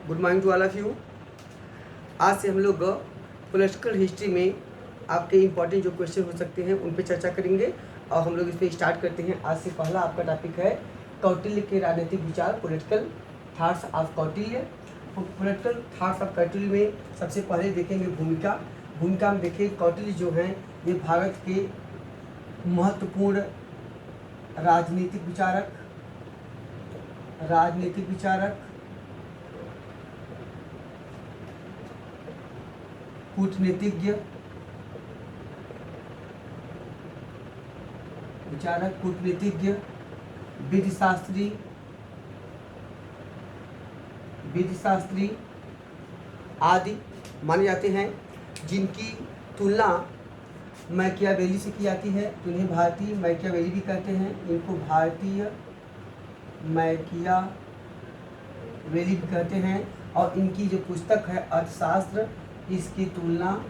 Good morning to all of you. आज से हम लोग पॉलिटिकल हिस्ट्री में आपके इम्पोर्टेंट जो क्वेश्चन हो सकते हैं उन पे चर्चा करेंगे और हम लोग इस पर स्टार्ट करते हैं। आज से पहला आपका टॉपिक है कौटिल्य के राजनीतिक विचार, political thoughts of Kautilya. Political thoughts of Kautilya में सबसे पहले देखेंगे भूमिका में देखें कौटिल्य जो हैं ये भारत के महत्वपूर्ण राजनीतिक विचारक, कूटनीतिज्ञ, विधिशास्त्री आदि माने जाते हैं, जिनकी तुलना मैकियावेली से की जाती है। तो इन्हें भारतीय मैकियावेली भी कहते हैं, इनको भारतीय मैकियावेली भी कहते हैं। और इनकी जो पुस्तक है अर्थशास्त्र, इसकी तुलना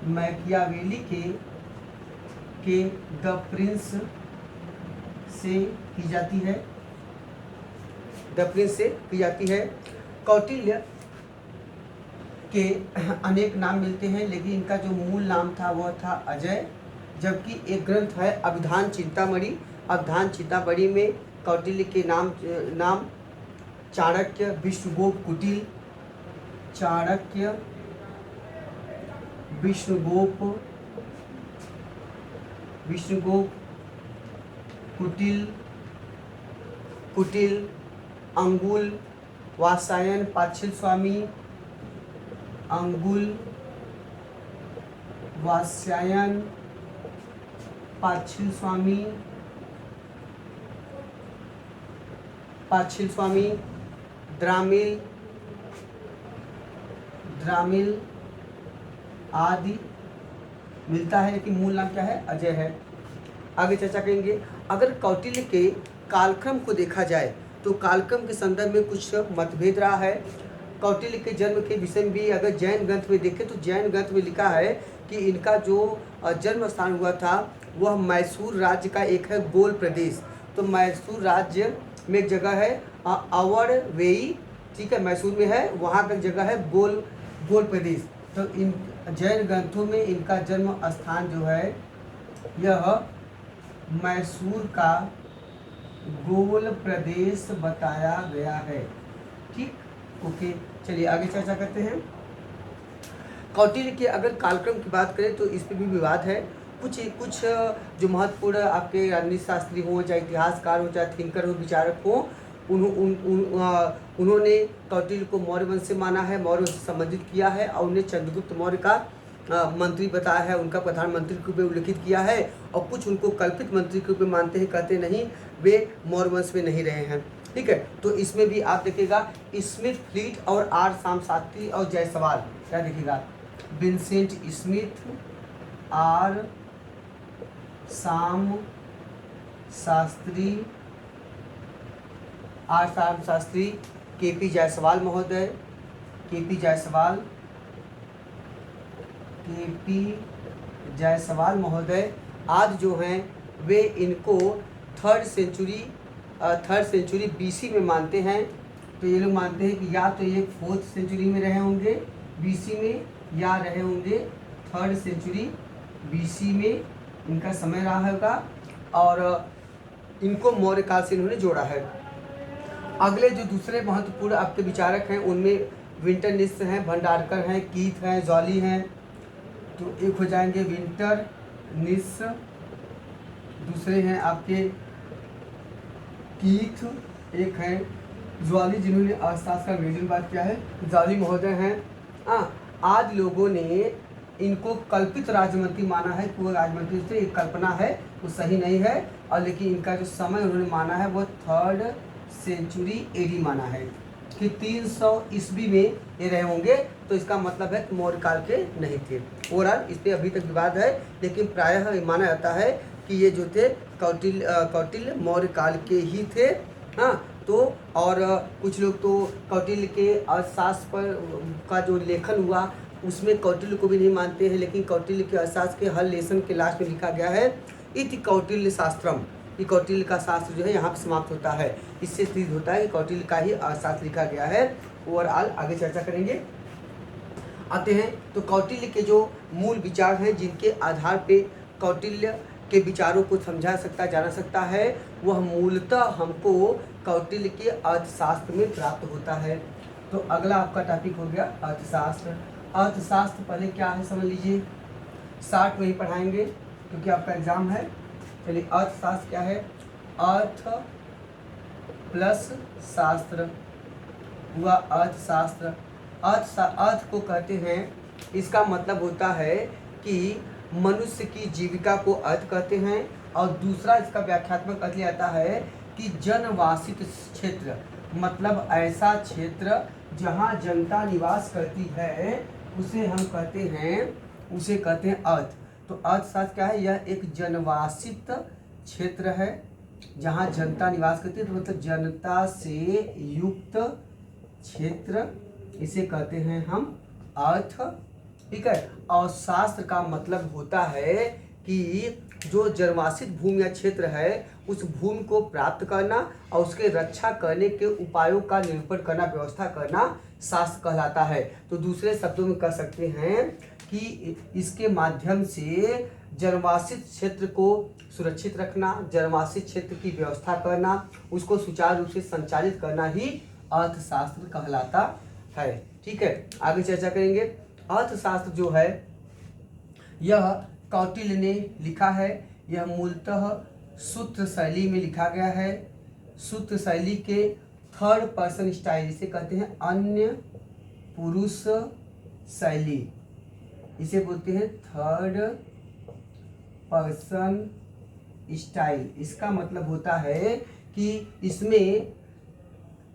मैकियावेली के द प्रिंस से की जाती है। कौटिल्य के अनेक नाम मिलते हैं, लेकिन इनका जो मूल नाम था वह था अजय। जबकि एक ग्रंथ है अभिधान चिंतामणि में कौटिल्य के नाम चाणक्य, विष्णुगुप्त कुटिल, अंगुल वात्स्यायन, पाच्छिल स्वामी, द्रामिल आदि मिलता है, लेकिन मूल नाम क्या है? अजय है। आगे चर्चा करेंगे। अगर कौटिल्य के कालक्रम को देखा जाए तो कालक्रम के संदर्भ में कुछ मतभेद रहा है। कौटिल्य के जन्म के विषय में भी अगर जैन ग्रंथ में देखें तो जैन ग्रंथ में लिखा है कि इनका जो जन्म स्थान हुआ था वह मैसूर राज्य का एक है गोल प्रदेश। तो मैसूर राज्य में एक जगह है अवड़वेई, ठीक है, मैसूर में है, वहाँ का जगह है गोल प्रदेश। तो इन जैन ग्रंथों में इनका जन्म स्थान जो है यह मैसूर का गोल प्रदेश बताया गया है। ठीक, ओके, चलिए आगे चर्चा करते हैं। कौटिल्य के अगर कालक्रम की बात करें तो इस पर भी विवाद है। कुछ जो महत्वपूर्ण आपके राजनीति शास्त्री हो, चाहे इतिहासकार हो, चाहे थिंकर हो, विचारक हो, उन्होंने कौटिल्य को मौर्य वंश से माना है, मौर्य वंश से संबंधित किया है और उन्हें चंद्रगुप्त मौर्य का मंत्री बताया है, उनका प्रधानमंत्री के रूप में उल्लेखित किया है। और कुछ उनको कल्पित मंत्री के रूप में मानते हैं, कहते नहीं वे मौर्य वंश में नहीं रहे हैं। ठीक है, तो इसमें भी आप देखिएगा स्मिथ, फ्लीट और आर शाम शास्त्री और जायसवाल, क्या देखिएगा, विंसेंट स्मिथ, आर शाम शास्त्री, केपी जायसवाल महोदय आदि जो हैं वे इनको थर्ड सेंचुरी बीसी में मानते हैं। तो ये लोग मानते हैं कि या तो ये 4th सेंचुरी में रहे होंगे बीसी में, या रहे होंगे 3rd सेंचुरी बीसी में, इनका समय रहा होगा और इनको मौर्य काल से इन्होंने जोड़ा है। अगले जो दूसरे महत्वपूर्ण आपके विचारक हैं उनमें विंटरनिस हैं, भंडारकर हैं, कीथ हैं, जॉली हैं। तो एक हो जाएंगे विंटरनिस, दूसरे हैं आपके कीथ, एक हैं ज्वाली जिन्होंने अर्थशास्त्र का अंग्रेजी में बात किया है, ज्वाली महोदय हैं। आज लोगों ने इनको कल्पित राजमंत्री माना है, कोई राजमंत्री से एक कल्पना है, वो सही नहीं है। और लेकिन इनका जो समय उन्होंने माना है वो 3rd सेंचुरी एडी माना है कि 300 ईस्वी में ये रहे होंगे। तो इसका मतलब है कि मौर्य काल के नहीं थे। ओवरऑल इस पर अभी तक विवाद है, लेकिन प्रायः माना जाता है कि ये जो थे कौटिल्य मौर्य काल के ही थे। हाँ, तो और कुछ लोग तो कौटिल्य के अर्थशास्त्र पर का जो लेखन हुआ उसमें कौटिल्य को भी नहीं मानते हैं, लेकिन कौटिल्य के अर्थशास्त्र के हर लेसन के लास्ट में लिखा गया है इति कौटिल्य शास्त्रम, कि कौटिल्य का शास्त्र जो है यहाँ पर समाप्त होता है। इससे सिद्ध होता है कि कौटिल्य का ही अर्थशास्त्र लिखा गया है। ओवरऑल आगे चर्चा करेंगे। आते हैं तो कौटिल्य के जो मूल विचार हैं जिनके आधार पे कौटिल्य के विचारों को समझा सकता जाना सकता है, वह मूलतः हमको कौटिल्य के अर्थशास्त्र में प्राप्त होता है। तो अगला आपका टॉपिक हो गया अर्थशास्त्र। अर्थशास्त्र पहले क्या है समझ लीजिए, 60 में ही पढ़ाएंगे क्योंकि आपका एग्जाम है। चलिए अर्थशास्त्र क्या है, अर्थ प्लस शास्त्र हुआ अर्थशास्त्र। अर्थ को कहते हैं, इसका मतलब होता है कि मनुष्य की जीविका को अर्थ कहते हैं, और दूसरा इसका व्याख्यात्मक अर्थ ले आता है कि जनवासित क्षेत्र, मतलब ऐसा क्षेत्र जहाँ जनता निवास करती है उसे हम कहते हैं अर्थ। तो अर्थशास्त्र क्या है, यह एक जनवासित क्षेत्र है जहाँ जनता निवास करती है, तो मतलब जनता से युक्त क्षेत्र, इसे कहते हैं हम अर्थ। ठीक है। और शास्त्र का मतलब होता है कि जो जनवासित भूमि या क्षेत्र है उस भूमि को प्राप्त करना और उसके रक्षा करने के उपायों का निरूपण करना, व्यवस्था करना शास्त्र कहलाता है। तो दूसरे शब्दों में कह सकते हैं कि इसके माध्यम से जनवासित क्षेत्र को सुरक्षित रखना, जनवासित क्षेत्र की व्यवस्था करना, उसको सुचारू रूप से संचालित करना ही अर्थशास्त्र कहलाता है। ठीक है, आगे चर्चा करेंगे। अर्थशास्त्र जो है यह कौटिल्य ने लिखा है। यह मूलतः सूत्र शैली में लिखा गया है। सूत्र शैली के थर्ड पर्सन स्टाइल, इसे कहते हैं अन्य पुरुष शैली, इसे बोलते हैं थर्ड पर्सन स्टाइल। इसका मतलब होता है कि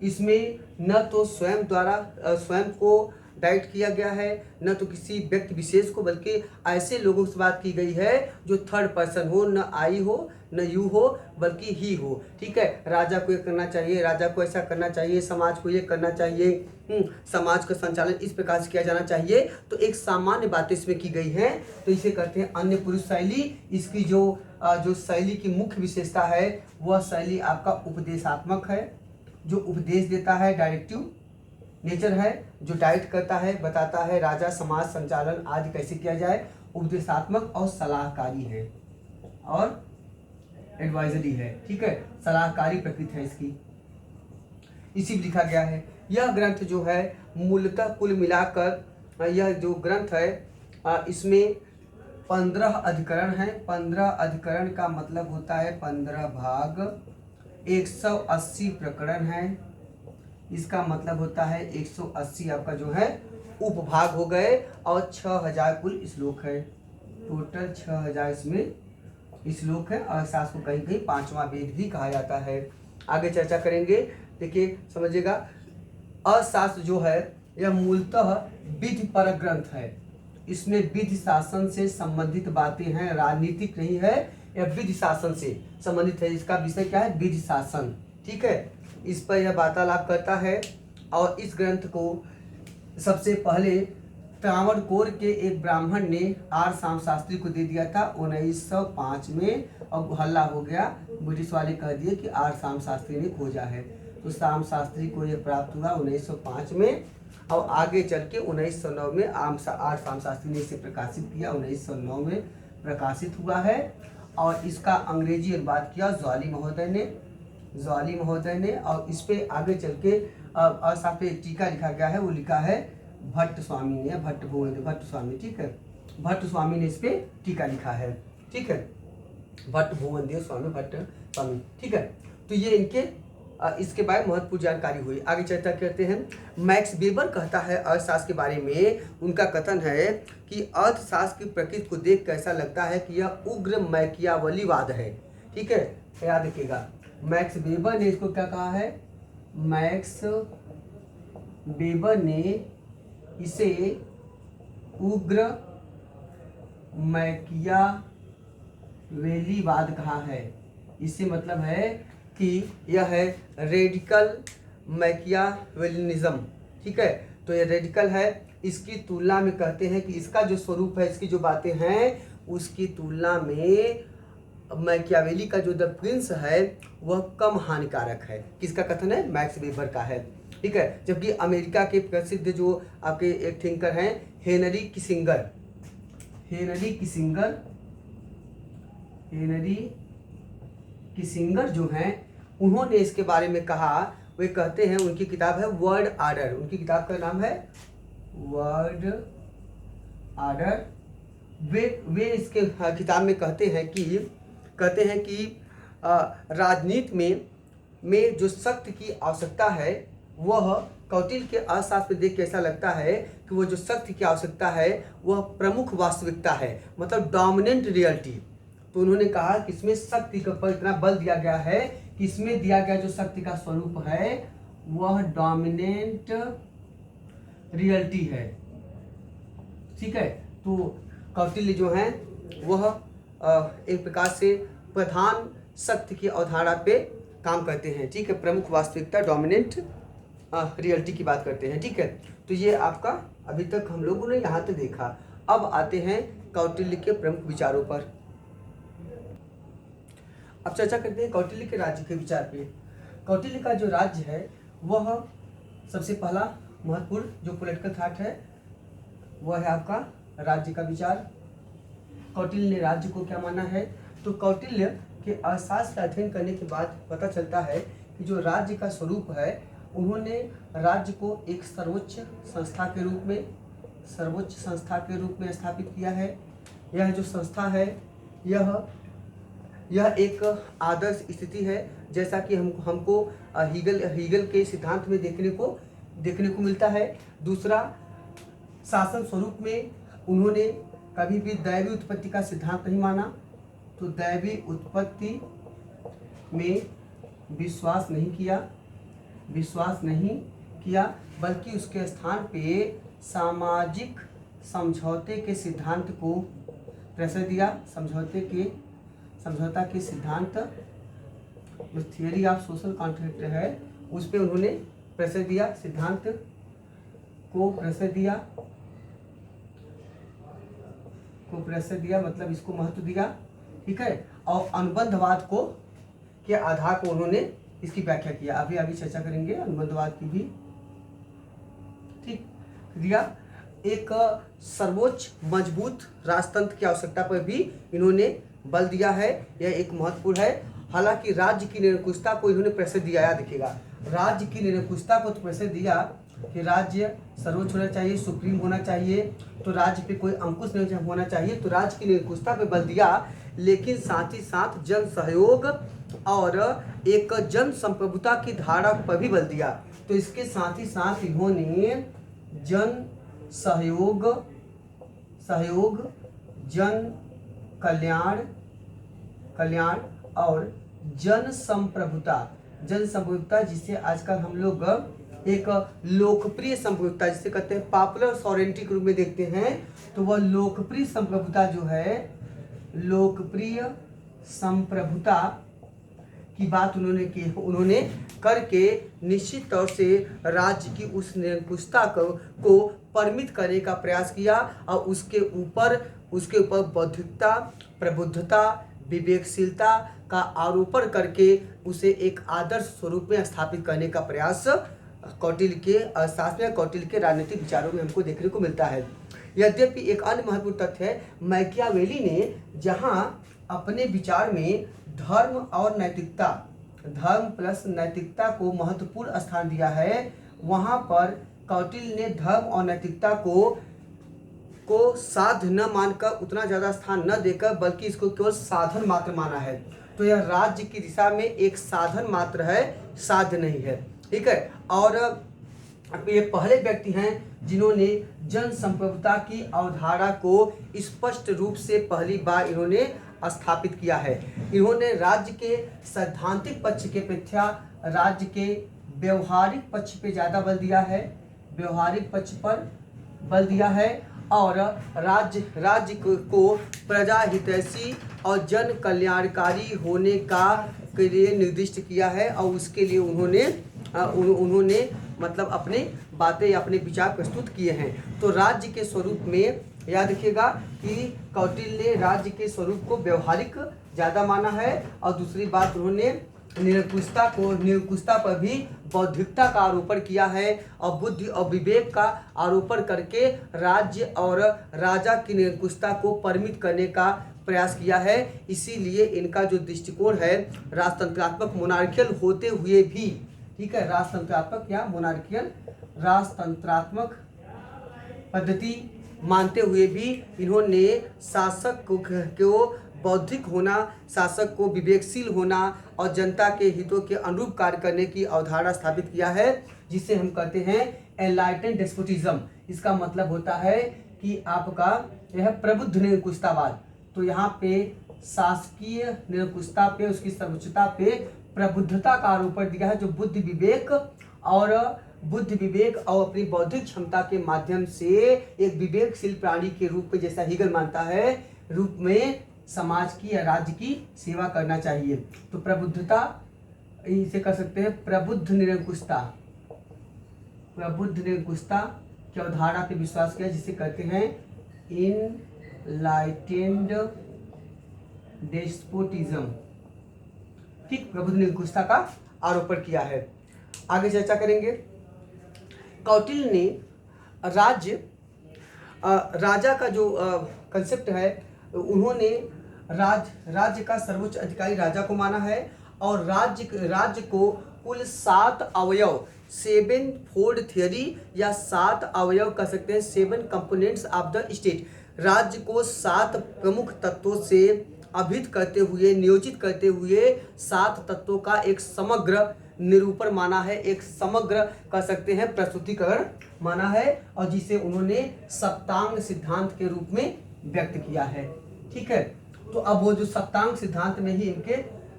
इसमें न तो स्वयं को डायरेक्ट किया गया है, न तो किसी व्यक्ति विशेष को, बल्कि ऐसे लोगों से बात की गई है जो थर्ड पर्सन हो, न आई हो न यू हो बल्कि ही हो। ठीक है, राजा को ये करना चाहिए, राजा को ऐसा करना चाहिए, समाज को ये करना चाहिए, समाज का संचालन इस प्रकार से किया जाना चाहिए। तो एक सामान्य बातें इसमें की गई हैं, तो इसे कहते हैं अन्य पुरुष शैली। इसकी जो शैली की मुख्य विशेषता है वह शैली आपका उपदेशात्मक है, जो उपदेश देता है, डायरेक्टिव नेचर है, जो डायरेक्ट करता है, बताता है राजा समाज संचालन आदि कैसे किया जाए। उपदेशात्मक और सलाहकारी है और एडवाइजरी है। ठीक है, सलाहकारी प्रकृति है इसकी, इसी में लिखा गया है। यह ग्रंथ जो है मूलतः कुल मिलाकर यह जो ग्रंथ है इसमें 15 अधिकरण हैं। 15 अधिकरण का मतलब होता है 15 भाग, 180 प्रकरण हैं। इसका मतलब होता है 180 आपका जो है उपभाग हो गए, और 6000 कुल श्लोक है। टोटल 6000 इसमें श्लोक है, और शास्त्र को कहीं कहीं 5वां वेद भी कहा जाता है। आगे चर्चा करेंगे। देखिए समझिएगा, अर्थशास्त्र जो है यह मूलतः विधि पर ग्रंथ है। इसमें विधि शासन से संबंधित बातें हैं, राजनीतिक नहीं है, यह विधि शासन से संबंधित है। इसका विषय क्या है, विधि शासन। ठीक है, इस पर यह वार्तालाप करता है। और इस ग्रंथ को सबसे पहले त्रावणकोर के एक ब्राह्मण ने आर शाम शास्त्री को दे दिया था 1905 में, और हल्ला हो गया, ब्रिटिश वाले कह दिए कि आर शाम शास्त्री ने खोजा है। तो शाम शास्त्री को यह प्राप्त हुआ 1905 में, और आगे चल के 1909 में आर शाम शास्त्री ने इसे प्रकाशित किया, 1909 में प्रकाशित हुआ है। और इसका अंग्रेजी अनुवाद किया ज्वाली महोदय ने, और इस पे आगे चल के अर्थशास्त्र एक टीका लिखा गया है, वो लिखा है भट्ट स्वामी ने, भट्ट स्वामी। ठीक है, भट्ट स्वामी ने इस पे टीका लिखा है। ठीक है, भट्ट भुवनदेव स्वामी, भट्ट स्वामी। ठीक है, तो ये इनके इसके बारे में महत्वपूर्ण जानकारी हुई। आगे चर्चा करते हैं। मैक्स वेबर कहता है अर्थशास्त्र के बारे में, उनका कथन है कि अर्थशास्त्र की प्रकृति को देख कर ऐसा लगता है कि यह उग्र मैकियावलीवाद है। ठीक है, याद रखिएगा, मैक्स वेबर ने इसको क्या कहा है, मैक्स वेबर ने इसे उग्र मैकियावेलीवाद कहा है। इससे मतलब है कि यह है रेडिकल मैकियावेलिनिज्म। ठीक है, तो यह रेडिकल है। इसकी तुलना में कहते हैं कि इसका जो स्वरूप है, इसकी जो बातें हैं, उसकी तुलना में मैकियावेली का जो द प्रिंस है वह कम हानिकारक है। किसका कथन है, मैक्स वेबर का है। ठीक है। जबकि अमेरिका के प्रसिद्ध जो आपके एक थिंकर हैं हेनरी किसिंगर, हेनरी किसिंगर जो हैं उन्होंने इसके बारे में कहा। वे कहते हैं, उनकी किताब है वर्ल्ड आर्डर, उनकी किताब का नाम है वर्ल्ड आर्डर। वे इसके किताब में कहते हैं कि राजनीति में जो शक्ति की आवश्यकता है वह कौटिल्य के अर्थशास्त्र में देख के ऐसा लगता है कि वो जो शक्ति की आवश्यकता है वह प्रमुख वास्तविकता है, मतलब डोमिनेंट रियलिटी। तो उन्होंने कहा कि इसमें शक्ति के ऊपर इतना बल दिया गया है कि इसमें दिया गया जो शक्ति का स्वरूप है वह डोमिनेंट रियलिटी है, ठीक है। तो कौटिल्य जो हैं वह एक प्रकार से प्रधान शक्ति की अवधारणा पे काम करते हैं, ठीक है। प्रमुख वास्तविकता डोमिनेंट रियलिटी की बात करते हैं, ठीक है। तो ये आपका अभी तक हम लोगों ने यहाँ तक देखा। अब आते हैं कौटिल्य के प्रमुख विचारों पर। अब चर्चा करते हैं कौटिल्य के राज्य के विचार पे। कौटिल्य का जो राज्य है वह सबसे पहला महत्वपूर्ण जो पॉलिटिकल थॉट है वह है आपका राज्य का विचार। कौटिल्य ने राज्य को क्या माना है? तो कौटिल्य के अर्थशास्त्र का अध्ययन करने के बाद पता चलता है कि जो राज्य का स्वरूप है उन्होंने राज्य को एक सर्वोच्च संस्था के रूप में स्थापित किया है। यह जो संस्था है यह एक आदर्श स्थिति है, जैसा कि हमको हीगल के सिद्धांत में देखने को मिलता है। दूसरा, शासन स्वरूप में उन्होंने कभी भी दैवी उत्पत्ति का सिद्धांत नहीं माना। तो दैवी उत्पत्ति में विश्वास नहीं किया बल्कि उसके स्थान पे सामाजिक समझौते के सिद्धांत को प्रेशर दिया। समझौता के सिद्धांत जो थियरी ऑफ सोशल कॉन्ट्रैक्ट है उस पे उन्होंने प्रेशर दिया, सिद्धांत को प्रेशर दिया मतलब इसको महत्व दिया, ठीक है। और अनुबंधवाद के आधार को उन्होंने इसकी व्याख्या किया। अभी आगे चर्चा करेंगे अनुबंधवाद की भी, ठीक दिया। एक सर्वोच्च मजबूत राजतंत्र की आवश्यकता पर भी इन्होंने बल दिया है, यह एक महत्वपूर्ण है। हालांकि राज्य की निरंकुशता को इन्होंने प्रेशर दिया, याद रखिएगा। राज्य की निरंकुशता को तो प्रेशर दिया कि राज्य सर्वोच्च होना चाहिए, सुप्रीम होना चाहिए, तो राज्य पे कोई अंकुश नहीं होना चाहिए, तो राज्य की निरंकुशता पे बल दिया। लेकिन साथ ही साथ जन सहयोग और एक जन संप्रभुता की धारा पर भी बल दिया। तो इसके साथ ही साथ इन्होंने जन सहयोग, जन कल्याण और जन संप्रभुता जिसे आजकल हम लोग एक लोकप्रिय संप्रभुता जिसे कहते हैं पॉपुलर सॉवरेंटी के रूप में देखते हैं, तो वह लोकप्रिय संप्रभुता जो है, लोकप्रिय संप्रभुता की बात उन्होंने करके निश्चित तौर से राज्य की उस निरंकुशता को परिमित करने का प्रयास किया और उसके ऊपर बौद्धिकता, प्रबुद्धता, विवेकशीलता का आरोपण करके उसे एक आदर्श स्वरूप में स्थापित करने का प्रयास कौटिल्य के अर्थशास्त्र में, कौटिल्य के राजनीतिक विचारों में हमको देखने को मिलता है। यद्यपि एक अन्य महत्वपूर्ण तथ्य है, मैकियावेली ने जहां अपने विचार में धर्म और नैतिकता, धर्म प्लस नैतिकता को महत्वपूर्ण स्थान दिया है, वहां पर कौटिल्य ने धर्म और नैतिकता को साध्य न मानकर, उतना ज़्यादा स्थान न देकर, बल्कि इसको केवल साधन मात्र माना है। तो यह राज्य की दिशा में एक साधन मात्र है, साध्य नहीं है, ठीक है। और ये पहले व्यक्ति हैं जिन्होंने जन संप्रभुता की अवधारणा को स्पष्ट रूप से पहली बार इन्होंने स्थापित किया है। इन्होंने राज्य के सैद्धांतिक पक्ष के अपेक्षा राज्य के व्यवहारिक पक्ष पे ज़्यादा बल दिया है, व्यवहारिक पक्ष पर बल दिया है और राज्य को प्रजा हितैषी और जन कल्याणकारी होने के लिए निर्दिष्ट किया है और उसके लिए उन्होंने मतलब अपने बातें, अपने विचार प्रस्तुत किए हैं। तो राज्य के स्वरूप में याद रखिएगा कि कौटिल्य ने राज्य के स्वरूप को व्यवहारिक ज़्यादा माना है और दूसरी बात उन्होंने निरंकुशता पर भी बौद्धिकता का आरोपण किया है और बुद्धि और विवेक का आरोपण करके राज्य और राजा की निरंकुशता को परिमित करने का प्रयास किया है। इसीलिए इनका जो दृष्टिकोण है राजतंत्रात्मक मोनार्कियल होते हुए भी, ठीक है, राजतंत्रात्मक या मोनार्कियल राजतंत्रात्मक पद्धति मानते हुए भी इन्होंने शासक को बौद्धिक होना, शासक को विवेकशील होना और जनता के हितों के अनुरूप कार्य करने की अवधारणा स्थापित किया है, जिसे हम कहते हैं एनलाइटेंड डेस्पोटिज्म। इसका मतलब होता है कि आपका यह प्रबुद्ध निरंकुशतावाद। तो यहाँ पे शासकीय निरंकुशता पे, उसकी सर्वोच्चता पे प्रबुद्धता का आरोपण दिया है, जो बुद्धि विवेक और अपनी बौद्धिक क्षमता के माध्यम से एक विवेकशील प्राणी के रूप में, जैसा हीगल मानता है, रूप में समाज की या राज्य की सेवा करना चाहिए। तो प्रबुद्धता, इसे कह सकते हैं प्रबुद्ध निरंकुशता की अवधारणा पे विश्वास किया, जिसे कहते हैं इनलाइटेंड डेस्पोटिज्म। ठीक, प्रबुद्ध निरंकुशता का आरोपण किया है। आगे चर्चा करेंगे। कौटिल्य ने राजा का जो कंसेप्ट है, उन्होंने राज्य का सर्वोच्च अधिकारी राजा को माना है और राज्य को कुल 7 अवयव, 7 फोल्ड थियरी या 7 अवयव कह सकते हैं, 7 कंपोनेंट्स ऑफ द स्टेट। राज्य को 7 प्रमुख तत्वों से अभिहित करते हुए, नियोजित करते हुए 7 तत्वों का एक समग्र निरूपण माना है, एक समग्र कह सकते हैं प्रस्तुतिकरण माना है, और जिसे उन्होंने सप्तांग सिद्धांत के रूप में व्यक्त किया है। ठीक है, तो अब वो जो सप्तांग सिद्धांत में ही इनके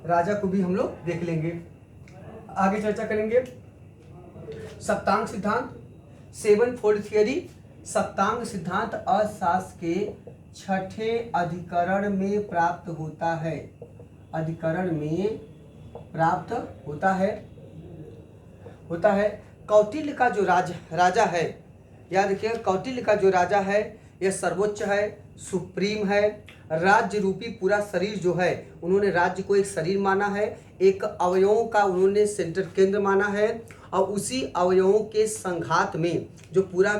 राजा को भी हम लोग देख लेंगे, आगे चर्चा करेंगे। सप्तांग सिद्धांत, 7 फोल्ड थियरी। सप्तांग सिद्धांत अशासकीय के 6ठे अधिकरण में प्राप्त होता है, अधिकरण में प्राप्त होता है। कौटिल्य का जो राजा है, याद रखिए, कौटिल्य का जो राजा है यह सर्वोच्च है, सुप्रीम है। राज्य रूपी पूरा शरीर जो है, उन्होंने राज्य को एक शरीर माना है, एक अवयवों का उन्होंने सेंटर केंद्र माना है, और उसी अवयवों के संघात में जो पूरा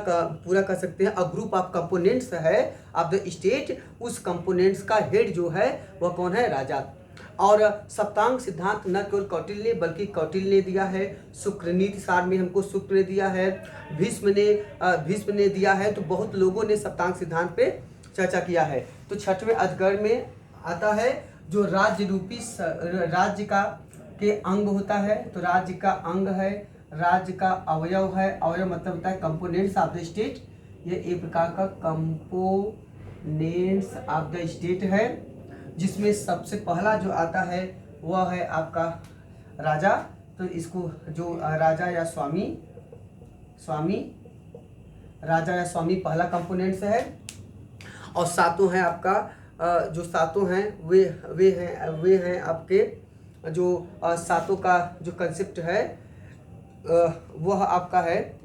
कह सकते हैं अ ग्रुप ऑफ कंपोनेंट्स है ऑफ द स्टेट, उस कंपोनेंट्स का हेड जो है वह कौन है? राजा। और सप्तांग सिद्धांत न केवल कौटिल्य ने बल्कि कौटिल्य ने दिया है, शुक्रनीति सार में हमको शुक्र ने दिया है, भीष्म ने दिया है। तो बहुत लोगों ने सप्तांग सिद्धांत पे चर्चा किया है। तो 6वें अधिकरण में आता है जो राज्य रूपी राज्य का के अंग होता है। तो राज्य का अंग है, राज्य का अवयव है, अवयव मतलब होता है कंपोनेंट्स ऑफ द स्टेट। ये एक प्रकार का कंपोनेंट्स ऑफ द स्टेट है, जिसमें सबसे पहला जो आता है वह है आपका राजा। तो इसको जो राजा या स्वामी पहला कंपोनेंट्स है। और सातों हैं आपका जो सातों हैं वे हैं आपके जो सातों का जो कंसेप्ट है वह आपका है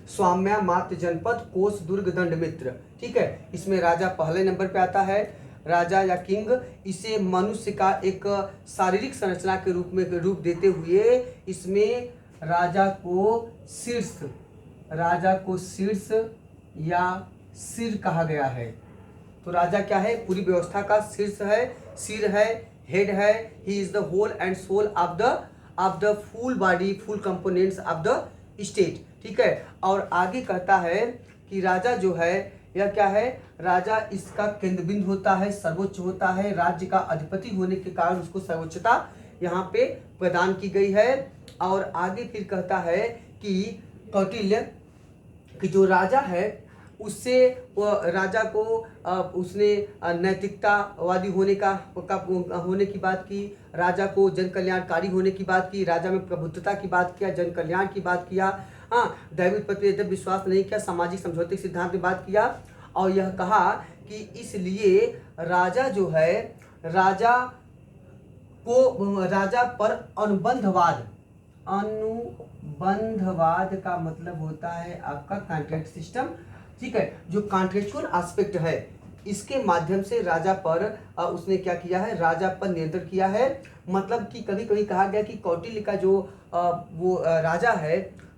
स्वाम्या, मात्र, जनपद, कोष, दुर्ग, दंड, मित्र। ठीक है, इसमें राजा पहले नंबर पे आता है, राजा या किंग। इसे मनुष्य का एक शारीरिक संरचना के रूप देते हुए इसमें राजा को शीर्ष या सिर कहा गया है। तो राजा क्या है? पूरी व्यवस्था का शीर्ष है, सिर है, हेड है। He is the whole and sole of the full body, full components of the state. ठीक है, और आगे कहता है कि राजा जो है यह क्या है? राजा इसका केंद्र बिंदु होता है, सर्वोच्च होता है। राज्य का अधिपति होने के कारण उसको सर्वोच्चता यहाँ पे प्रदान की गई है। और आगे फिर कहता है कि कौटिल्य कि जो राजा है उससे राजा को उसने नैतिकतावादी होने की बात की, राजा को जन कल्याणकारी होने की बात की, राजा में प्रबुद्धता की बात किया, जन कल्याण की बात किया, दैवी उत्पत्ति पर विश्वास नहीं किया, सामाजिक समझौते सिद्धांत की बात किया। और यह कहा कि इसलिए राजा जो है, राजा पर अनुबंधवाद का मतलब होता है आपका कॉन्ट्रैक्ट सिस्टम। ठीक है, जो कॉन्ट्रेक्चुअल एस्पेक्ट है, इसके माध्यम से राजा पर उसने क्या किया है, राजा पर नियंत्रण किया है। मतलब कि कभी कभी कहा गया कि कौटिल्य का जो राजा है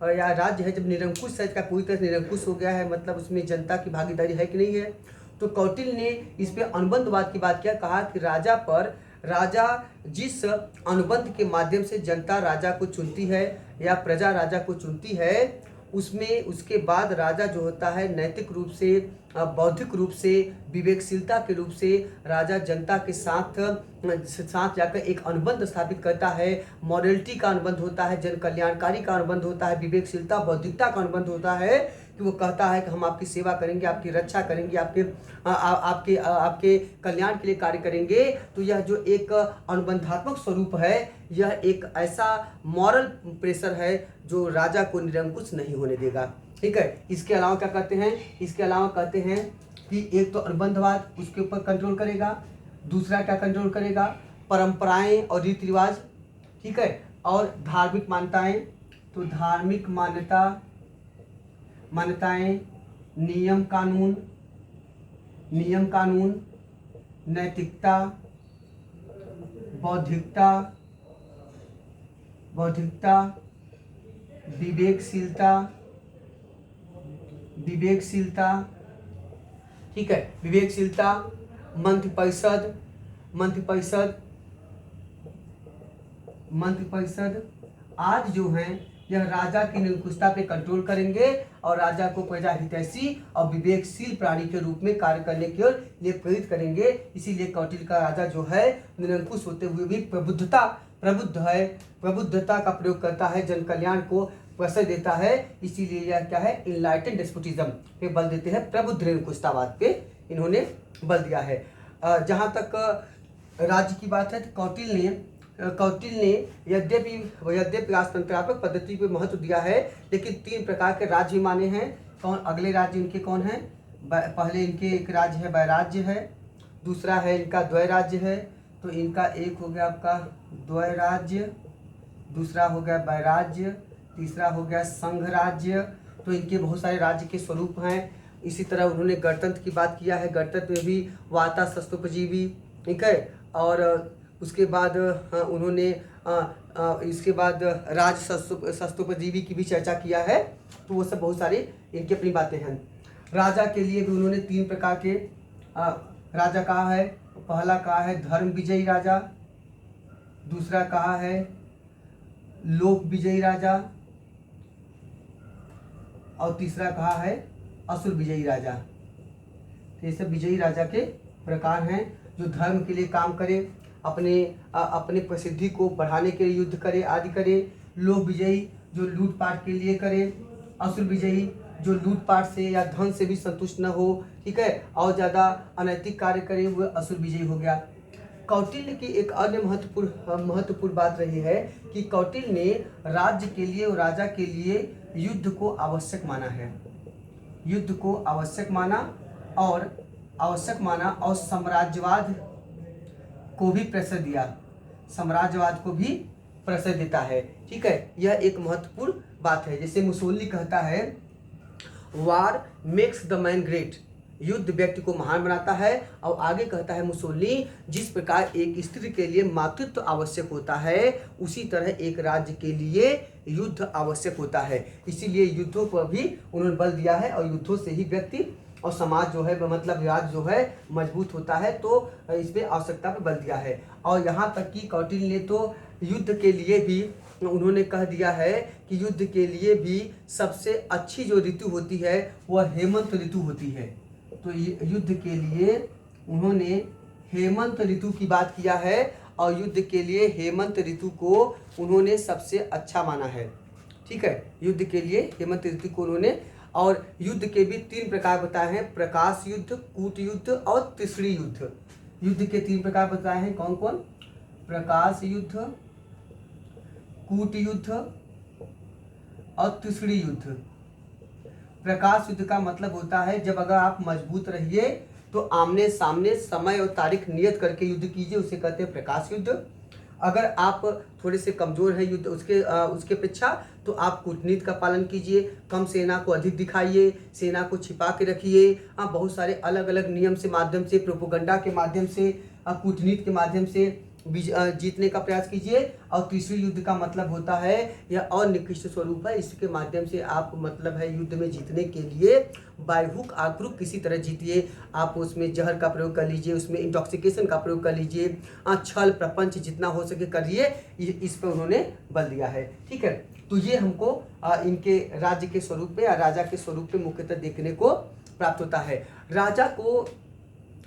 या राज्य है, जब निरंकुश है, का पूरी तरह से निरंकुश हो गया है, मतलब उसमें जनता की भागीदारी है कि नहीं है, तो कौटिल्य ने इस पे अनुबंधवाद की बात किया। कहा कि राजा जिस अनुबंध के माध्यम से जनता राजा को चुनती है या प्रजा राजा को चुनती है, उसमें उसके बाद राजा जो होता है नैतिक रूप से, बौद्धिक रूप से, विवेकशीलता के रूप से राजा जनता के साथ जाकर एक अनुबंध स्थापित करता है। मॉरलिटी का अनुबंध होता है, जन कल्याणकारी का अनुबंध होता है, विवेकशीलता बौद्धिकता का अनुबंध होता है कि वो कहता है कि हम आपकी सेवा करेंगे, आपकी रक्षा करेंगे, आपके कल्याण के लिए कार्य करेंगे। तो यह जो एक अनुबंधात्मक स्वरूप है, यह एक ऐसा मॉरल प्रेशर है जो राजा को निरंकुश नहीं होने देगा। ठीक है। इसके अलावा क्या कहते हैं, इसके अलावा कहते हैं कि एक तो अनुबंधवाद उसके ऊपर कंट्रोल करेगा, दूसरा क्या कंट्रोल करेगा, परंपराएं और रीति रिवाज। ठीक है। और धार्मिक मान्यताएं, तो धार्मिक मान्यताएं, नियम कानून, नैतिकता, बौद्धिकता, विवेकशीलता। ठीक है। विवेकशीलता, मंत्रिपरिषद आज जो हैं यह राजा की निरंकुशता पे कंट्रोल करेंगे और राजा को प्रजा हितैषी और विवेकशील प्राणी के रूप में कार्य करने के लिए प्रेरित करेंगे। इसीलिए कौटिल्य का राजा जो है निरंकुश होते हुए भी प्रबुद्धता का प्रयोग करता है, जन कल्याण को प्रश्रय देता है। इसीलिए यह क्या है, इनलाइटेंड डेस्पोटिज्म पे बल देते हैं, प्रबुद्ध निरंकुशतावाद पे इन्होंने बल दिया है। जहाँ तक राज्य की बात है, तो कौटिल्य ने यद्यपि राजतंत्रात्मक पद्धति पे महत्व दिया है, लेकिन 3 प्रकार के राज्य माने हैं। कौन अगले राज्य इनके कौन हैं? पहले इनके एक राज्य है वैराज्य है, दूसरा है इनका द्वय राज्य है। तो इनका एक हो गया आपका द्वय राज्य, दूसरा हो गया वैराज्य, तीसरा हो गया संघ राज्य। तो इनके बहुत सारे राज्य के स्वरूप हैं। इसी तरह उन्होंने गणतंत्र की बात किया है। गणतंत्र में भी वार्ता शस्त्रोपजीवी, ठीक है। और उसके बाद उन्होंने इसके बाद राज शस्त्रोपजीवी की भी चर्चा किया है। तो वो सब बहुत सारे इनकी अपनी बातें हैं। राजा के लिए भी उन्होंने 3 प्रकार के राजा कहा है। पहला कहा है धर्म विजयी राजा, दूसरा कहा है लोक विजयी राजा, और तीसरा कहा है असुर विजयी राजा। तो ये सब विजयी राजा के प्रकार हैं, जो धर्म के लिए काम करे, अपने प्रसिद्धि को बढ़ाने के लिए युद्ध करे आदि करे। लोक विजयी जो लूटपाट के लिए करे, असुर विजयी जो लूटपाट से या धन से भी संतुष्ट न हो, ठीक है, और ज़्यादा अनैतिक कार्य करे, वह असुर विजयी हो गया। कौटिल्य की एक अन्य महत्वपूर्ण बात रही है कि कौटिल्य ने राज्य के लिए और राजा के लिए युद्ध को आवश्यक माना है। युद्ध को आवश्यक माना और साम्राज्यवाद को भी प्रश्रय दिया, साम्राज्यवाद को भी प्रश्रय देता है। ठीक है, यह एक महत्वपूर्ण बात है। जैसे मुसोलिनी कहता है, वार मेक्स द मैन ग्रेट, युद्ध व्यक्ति को महान बनाता है। और आगे कहता है मुसोलिनी, जिस प्रकार एक स्त्री के लिए मातृत्व आवश्यक होता है, उसी तरह एक राज्य के लिए युद्ध आवश्यक होता है। इसीलिए युद्धों पर भी उन्होंने बल दिया है, और युद्धों से ही व्यक्ति और समाज जो है, मतलब राज्य जो है मजबूत होता है। तो इस पर आवश्यकता पर बल दिया है। और यहाँ तक कि कौटिल्य ने तो युद्ध के लिए भी उन्होंने कह दिया है कि युद्ध के लिए भी सबसे अच्छी जो ऋतु होती है वह हेमंत ऋतु होती है। तो युद्ध के लिए उन्होंने हेमंत ऋतु की बात किया है, और युद्ध के लिए हेमंत ऋतु को उन्होंने सबसे अच्छा माना है। ठीक है, युद्ध के लिए हेमंत ऋतु को उन्होंने, और युद्ध के भी 3 प्रकार बताए हैं, प्रकाश युद्ध, कूट युद्ध और तीसरी युद्ध। युद्ध के 3 प्रकार बताए हैं, कौन कौन? प्रकाश युद्ध, कूट युद्ध और तीसरी युद्ध। प्रकाश युद्ध का मतलब होता है, जब अगर आप मजबूत रहिए तो आमने सामने समय और तारीख नियत करके युद्ध कीजिए, उसे कहते हैं प्रकाश युद्ध। अगर आप थोड़े से कमज़ोर हैं युद्ध उसके अपेक्षा, तो आप कूटनीति का पालन कीजिए, कम सेना को अधिक दिखाइए, सेना को छिपा के रखिए। बहुत सारे अलग अलग नियम से माध्यम से, प्रोपोगंडा के माध्यम से, कूटनीति के माध्यम से जीतने का प्रयास कीजिए। और तीसरी युद्ध का मतलब होता है यह और निकृष्ट स्वरूप है, इसके माध्यम से आप मतलब है युद्ध में जीतने के लिए बायहुक आक्रूक किसी तरह जीतिए। आप उसमें जहर का प्रयोग कर लीजिए, उसमें इंटॉक्सिकेशन का प्रयोग कर लीजिए, छल प्रपंच जितना हो सके करिए, इस पर उन्होंने बल दिया है। ठीक है, तो ये हमको इनके राज्य के स्वरूप पे या राजा के स्वरूप पे मुख्यतः देखने को प्राप्त होता है। राजा को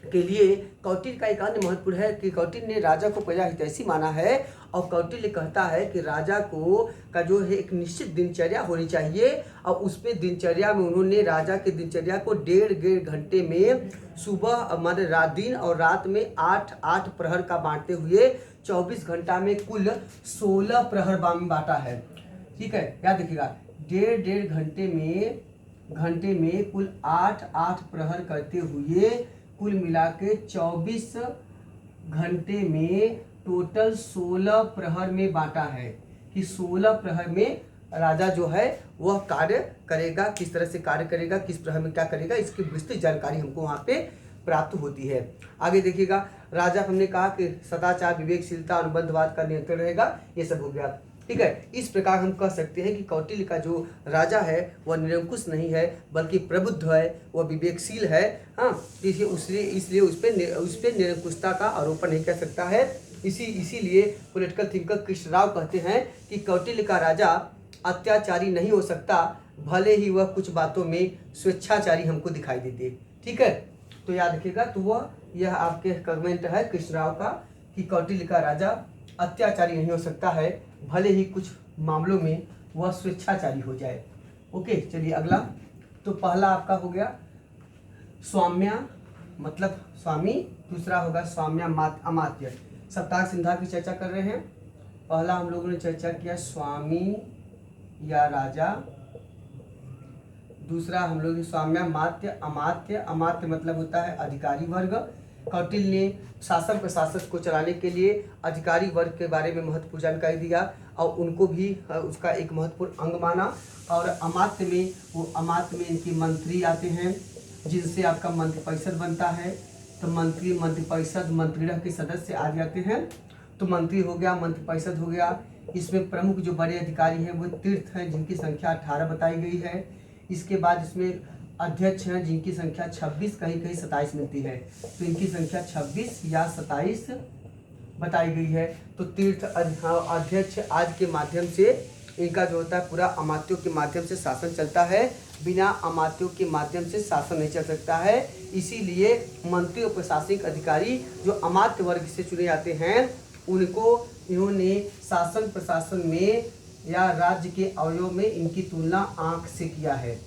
के लिए कौटिल्य का एक अन्य महत्वपूर्ण है कि कौटिल्य ने राजा को प्रजा हितैषी माना है, और कौटिल्य कहता है कि राजा को का जो है एक निश्चित दिनचर्या होनी चाहिए, और उसमें दिनचर्या में उन्होंने राजा के दिनचर्या को डेढ़ घंटे में सुबह मतलब दिन और रात में 8 प्रहर का बांटते हुए 24 घंटा में कुल 16 प्रहर बांटा है। ठीक है, याद रखिएगा, डेढ़ घंटे में कुल 8 प्रहर करते हुए कुल मिला के 24 घंटे में टोटल 16 प्रहर में बांटा है कि 16 प्रहर में राजा जो है वह कार्य करेगा, किस तरह से कार्य करेगा, किस प्रहर में क्या करेगा, इसकी विस्तृत जानकारी हमको वहाँ पे प्राप्त होती है। आगे देखिएगा, राजा हमने कहा कि सदाचार, विवेकशीलता, अनुबंधवाद का नियंत्रण रहेगा, ये सब हो गया। ठीक है, इस प्रकार हम कह सकते हैं कि कौटिल्य का जो राजा है वह निरंकुश नहीं है, बल्कि प्रबुद्ध है, वह विवेकशील है। हाँ, इसलिए उस पर निरंकुशता का आरोपण नहीं कर सकता है। इसीलिए पॉलिटिकल थिंकर कृष्णराव कहते हैं कि कौटिल्य का राजा अत्याचारी नहीं हो सकता, भले ही वह कुछ बातों में स्वेच्छाचारी हमको दिखाई देते। ठीक है, तो याद रखिएगा, तो यह आपके कमेंट है कृष्णराव का कि कौटिल्य का राजा अत्याचारी नहीं हो सकता है, भले ही कुछ मामलों में वह स्वेच्छाचारी हो जाए। ओके, चलिए अगला। तो पहला आपका हो गया स्वाम्या मतलब स्वामी, दूसरा होगा स्वाम्या अमात्य। सप्ताह सिंधा की चर्चा कर रहे हैं। पहला हम लोगों ने चर्चा किया स्वामी या राजा, दूसरा हम लोग स्वाम्या मात्य अमात्य। अमात्य मतलब होता है अधिकारी वर्ग। कौटिल्य ने शासन प्रशासन को चलाने के लिए अधिकारी वर्ग के बारे में महत्वपूर्ण जानकारी दिया और उनको भी उसका एक महत्वपूर्ण अंग माना। और अमात्य में इनके मंत्री आते हैं जिनसे आपका मंत्रिपरिषद बनता है। तो मंत्री, मंत्रिपरिषद, मंत्रिगृह के सदस्य आ जाते हैं। तो मंत्री हो गया, मंत्रिपरिषद हो गया। इसमें प्रमुख जो बड़े अधिकारी हैं वो तीर्थ हैं जिनकी संख्या 18 बताई गई है। इसके बाद इसमें अध्यक्ष हैं जिनकी संख्या 26, कहीं कहीं 27 मिलती है। तो इनकी संख्या 26 या 27 बताई गई है। तो तीर्थ अध्यक्ष आज के माध्यम से इनका जो होता है पूरा अमात्यों के माध्यम से शासन चलता है। बिना अमात्यों के माध्यम से शासन नहीं चल सकता है। इसीलिए मंत्री और प्रशासनिक अधिकारी जो अमात्य वर्ग से चुने जाते हैं उनको इन्होंने शासन प्रशासन में या राज्य के अवयव में इनकी तुलना आँख से किया है।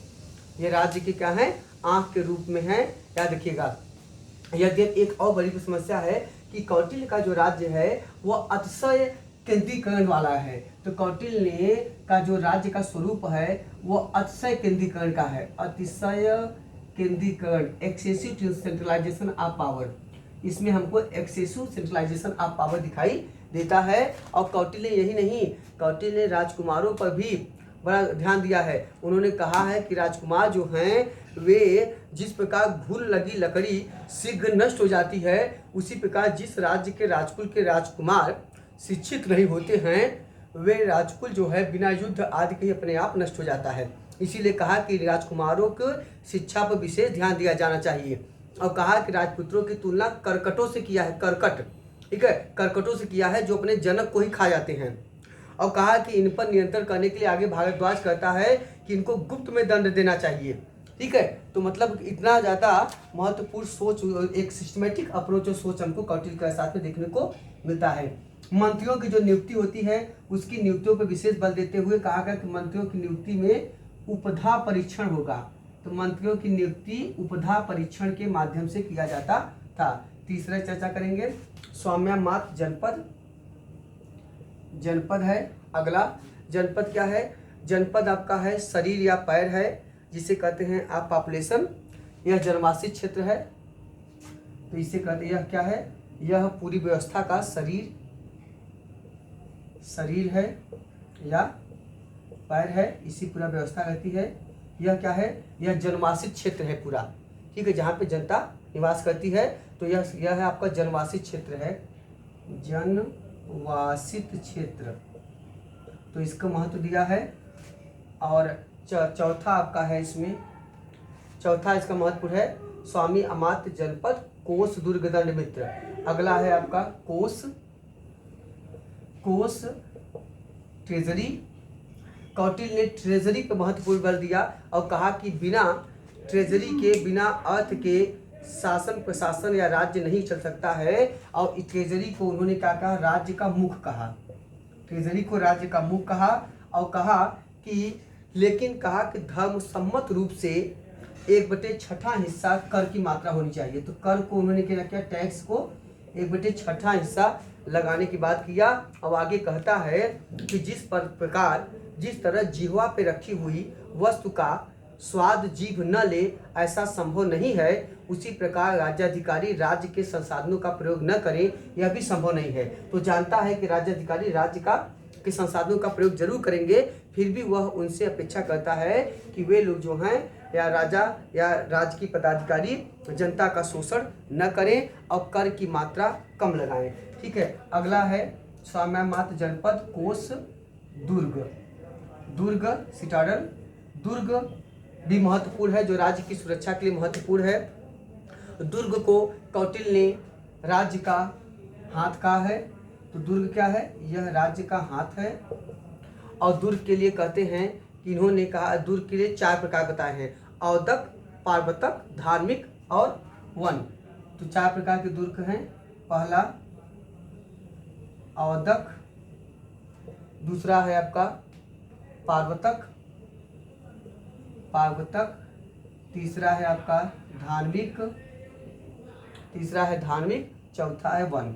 ये राज्य के क्या है, आँख के रूप में है, याद रखिएगा। यद्यपि एक और बड़ी समस्या है कि कौटिल्य का जो राज्य है वह अतिशय केंद्रीकरण वाला है। तो कौटिल्य ने का जो राज्य का स्वरूप है वो अतिशय केंद्रीकरण का है। अतिशय केंद्रीकरण, एक्सेसिव सेंट्रलाइजेशन ऑफ पावर। इसमें हमको एक्सेसिव सेंट्रलाइजेशन ऑफ पावर दिखाई देता है। और कौटिल्य यही नहीं, कौटिल्य ने राजकुमारों पर भी बड़ा ध्यान दिया है। उन्होंने कहा है कि राजकुमार जो हैं वे जिस प्रकार घुल लगी लकड़ी शीघ्र नष्ट हो जाती है, उसी प्रकार जिस राज्य के राजकुल के राजकुमार शिक्षित नहीं होते हैं वे राजकुल जो है बिना युद्ध आदि के अपने आप नष्ट हो जाता है। इसीलिए कहा कि राजकुमारों को शिक्षा पर विशेष ध्यान दिया जाना चाहिए। और कहा कि राजपुत्रों की तुलना करकटों से किया है, करकट, ठीक है, करकटों से किया है जो अपने जनक को ही खा जाते हैं। और कहा कि इन पर नियंत्रण करने के लिए आगे भारद्वाज कहता है कि इनको गुप्त में दंड देना चाहिए। ठीक है, तो मतलब इतना ज़्यादा महत्वपूर्ण सोच, एक सिस्टमेटिक अप्रोच और सोच हमको कौटिल्य के साथ में देखने को मिलता है। मंत्रियों की जो नियुक्ति होती है उसकी नियुक्तियों पर विशेष बल देते हुए कहा गया कि मंत्रियों की नियुक्ति में उपधा परीक्षण होगा। तो मंत्रियों की नियुक्ति उपधा परीक्षण के माध्यम से किया जाता था। तीसरा चर्चा करेंगे स्वाम्या मात्र जनपद। जनपद है अगला। जनपद क्या है, जनपद आपका है शरीर या पैर है जिसे कहते हैं आप पॉपुलेशन। यह जनवासी क्षेत्र है तो इसे कहते हैं, यह क्या है, यह पूरी व्यवस्था का शरीर शरीर है या पैर है, इसी पूरा व्यवस्था रहती है। यह क्या है, यह जनवासित क्षेत्र है पूरा, ठीक है, जहाँ पे जनता निवास करती है। तो यह है आपका जनवासित क्षेत्र है, जनवासित क्षेत्र। तो इसका महत्व दिया है। और चौथा आपका है इसमें, चौथा इसका महत्व है स्वामी अमात्य जनपद कोष दुर्ग दंड मित्र। अगला है आपका कोष, कोष ट्रेजरी। कौटिल्य ने ट्रेजरी पर महत्वपूर्ण बल दिया और कहा कि बिना ट्रेजरी के, बिना अर्थ के शासन प्रशासन या राज्य नहीं चल सकता है। और इस ट्रेजरी को उन्होंने क्या कहा, राज्य का मुख कहा। ट्रेजरी को राज्य का मुख कहा और कहा कि, लेकिन कहा कि धर्म सम्मत रूप से 1/6 हिस्सा कर की मात्रा होनी चाहिए। तो कर को उन्होंने क्या किया, टैक्स को 1/6 हिस्सा लगाने की बात किया। अब आगे कहता है कि जिस तरह जिह्वा पे रखी हुई वस्तु का स्वाद जीभ न ले ऐसा संभव नहीं है, उसी प्रकार राज्याधिकारी राज्य के संसाधनों का प्रयोग न करें, यह भी संभव नहीं है। तो जानता है कि राज्याधिकारी राज्य के संसाधनों का प्रयोग जरूर करेंगे, फिर भी वह उनसे अपेक्षा करता है कि वे लोग जो हैं या राजा या राज्य की पदाधिकारी जनता का शोषण न करें और कर की मात्रा कम लगाएं। ठीक है, अगला है स्वाम्यमात्र जनपद कोष दुर्ग। दुर्ग सिटाडल, दुर्ग भी महत्वपूर्ण है, जो राज्य की सुरक्षा के लिए महत्वपूर्ण है। दुर्ग को कौटिल्य ने राज्य का हाथ कहा है। तो दुर्ग क्या है, यह राज्य का हाथ है। और दुर्ग के लिए कहते हैं कि इन्होंने कहा, दुर्ग के लिए 4 प्रकार बताए हैं, औदक, पार्वतक, धार्मिक और वन। तो 4 प्रकार के दुर्ग हैं। पहला औदक, दूसरा है आपका पार्वतक, तीसरा है आपका धार्मिक, चौथा है वन।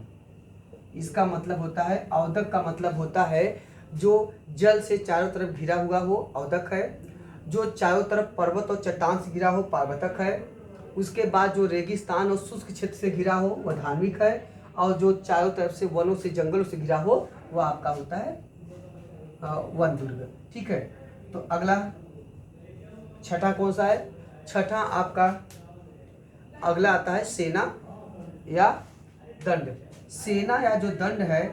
इसका मतलब होता है, औदक का मतलब होता है जो जल से चारों तरफ घिरा हुआ हो, औदक है। जो चारों तरफ पर्वत और चट्टान से घिरा हो, पार्वतक है। उसके बाद जो रेगिस्तान और शुष्क क्षेत्र से घिरा हो, वह धार्मिक है। और जो चारों तरफ से वनों से, जंगलों से घिरा हो, वह आपका होता है वन दुर्ग। ठीक है, तो अगला छठा कौन सा है? छठा आपका अगला आता है सेना या दंड। सेना या जो दंड है,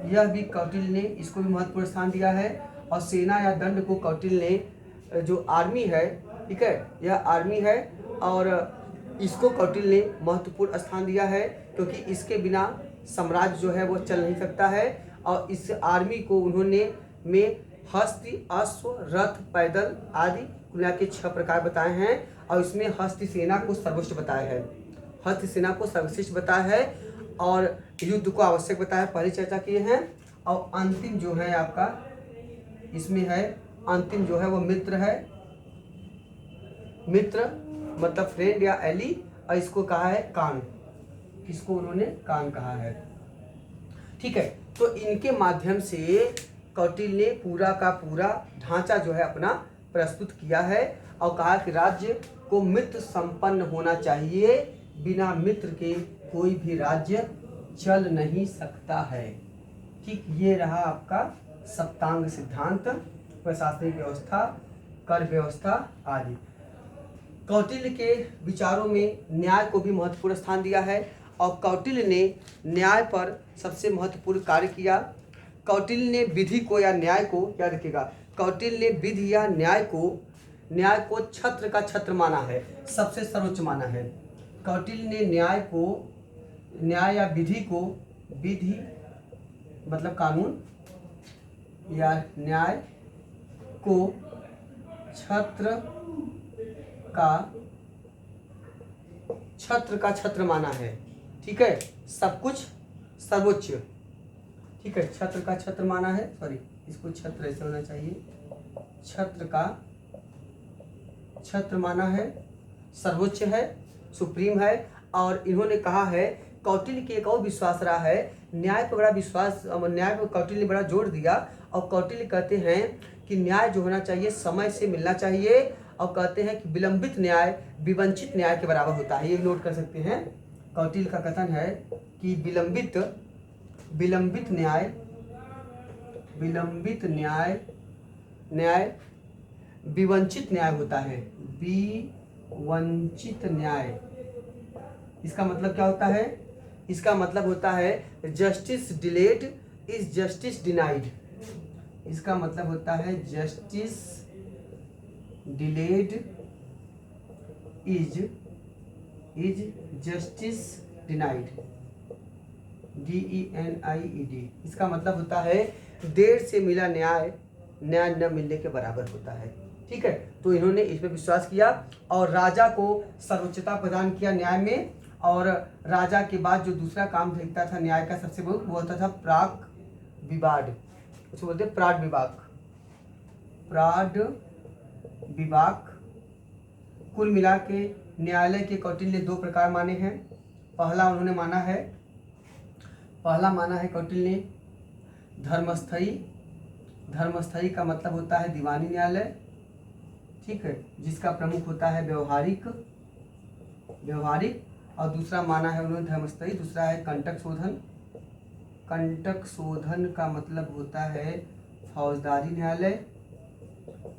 यह भी कौटिल्य ने इसको भी महत्वपूर्ण स्थान दिया है। और सेना या दंड को कौटिल्य ने, जो आर्मी है, ठीक है, यह आर्मी है और इसको कौटिल्य ने महत्वपूर्ण स्थान दिया है, क्योंकि इसके बिना साम्राज्य जो है वो चल नहीं सकता है। और इस आर्मी को उन्होंने में हस्ती, अश्व, रथ, पैदल आदि कुल के 6 प्रकार बताए हैं। और इसमें हस्ती सेना को सर्वोच्च बताया है, हस्ती सेना को सर्वश्रेष्ठ बताया है और युद्ध को आवश्यक बताया, पहले चर्चा किए हैं। और अंतिम जो है आपका इसमें है, अंतिम जो है वो मित्र है। मित्र मतलब फ्रेंड या एली, और इसको कहा है कान। इसको उन्होंने कान कहा है। ठीक है, तो इनके माध्यम से कौटिल्य ने पूरा का पूरा ढांचा जो है अपना प्रस्तुत किया है और कहा कि राज्य को मित्र संपन्न होना चाहिए, बिना मित्र के कोई भी राज्य चल नहीं सकता है। ठीक, ये रहा आपका सप्तांग सिद्धांत, प्रशासनिक व्यवस्था, कर व्यवस्था आदि। कौटिल्य के विचारों में न्याय को भी महत्वपूर्ण स्थान दिया है और कौटिल्य ने न्याय पर सबसे महत्वपूर्ण कार्य किया। कौटिल्य ने विधि को या न्याय को, क्या रखिएगा, कौटिल्य ने विधि या न्याय को छत्र का छत्र माना है, सबसे सर्वोच्च माना है। कौटिल्य ने न्याय या विधि को, विधि मतलब कानून, या न्याय को छत्र का छत्र माना है। ठीक है, सब कुछ सर्वोच्च, ठीक है, छत्र का छत्र माना है, सॉरी इसको छत्र ऐसे होना चाहिए, छत्र का छत्र माना है, सर्वोच्च है, सुप्रीम है। और इन्होंने कहा है, कौटिल्य की एक और विश्वास रहा है, न्याय पर बड़ा विश्वास, न्याय पर कौटिल्य ने बड़ा जोर दिया। और कौटिल्य कहते हैं कि न्याय जो होना चाहिए समय से मिलना चाहिए, और कहते हैं कि विलंबित न्याय विवंचित न्याय के बराबर होता है। ये नोट कर सकते हैं, कौटिल्य का कथन है कि विलंबित न्याय विलंबित न्याय, न्याय विवंचित न्याय होता है। विवंचित न्याय, इसका मतलब क्या होता है? इसका मतलब होता है justice delayed is justice denied. इसका मतलब होता है justice delayed is justice denied, DENIED। इसका मतलब होता है देर से मिला न्याय न्याय न मिलने के बराबर होता है। ठीक है, तो इन्होंने इस पर विश्वास किया और राजा को सर्वोच्चता प्रदान किया न्याय में। और राजा के बाद जो दूसरा काम देखता था न्याय का सबसे बड़ा, वो होता था प्राक विवाद, उसको बोलते हैं प्राड विवाद। प्राड विवाद। कुल मिला के न्यायालय के कौटिल्य ने दो प्रकार माने हैं। पहला माना है कौटिल्य ने धर्मस्थयी। धर्मस्थयी का मतलब होता है दीवानी न्यायालय, ठीक है, जिसका प्रमुख होता है व्यवहारिक। और दूसरा माना है उन्होंने धर्मस्थयी, दूसरा है कंटक शोधन। कंटक शोधन का मतलब होता है फौजदारी न्यायालय,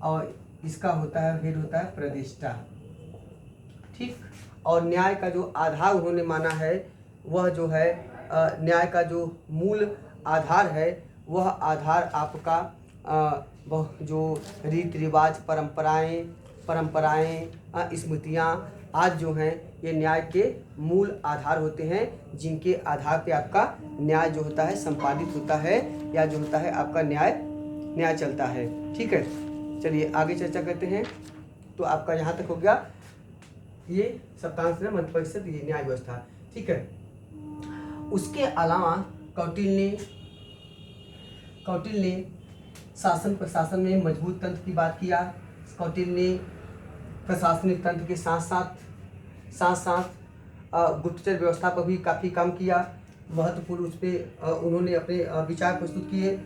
और इसका होता है हेड होता है प्रतिष्ठा। ठीक, और न्याय का जो आधार उन्होंने माना है वह जो है न्याय का जो मूल आधार है वह आधार आपका वह जो रीति रिवाज, परंपराएं, स्मृतियाँ आज जो हैं ये न्याय के मूल आधार होते हैं, जिनके आधार पे आपका न्याय जो होता है संपादित होता है, या जो होता है आपका न्याय चलता है। ठीक है, चलिए आगे चर्चा करते हैं। तो आपका यहाँ तक हो गया ये सप्तांश मंत्र परिषद, ये न्याय व्यवस्था। ठीक है, उसके अलावा कौटिल्य ने शासन प्रशासन में मजबूत तंत्र की बात किया। कौटिल्य ने प्रशासनिक तंत्र के साथ साथ गुप्तचर व्यवस्था पर भी काफ़ी काम किया। महत्वपूर्ण उस पर उन्होंने अपने विचार प्रस्तुत किए।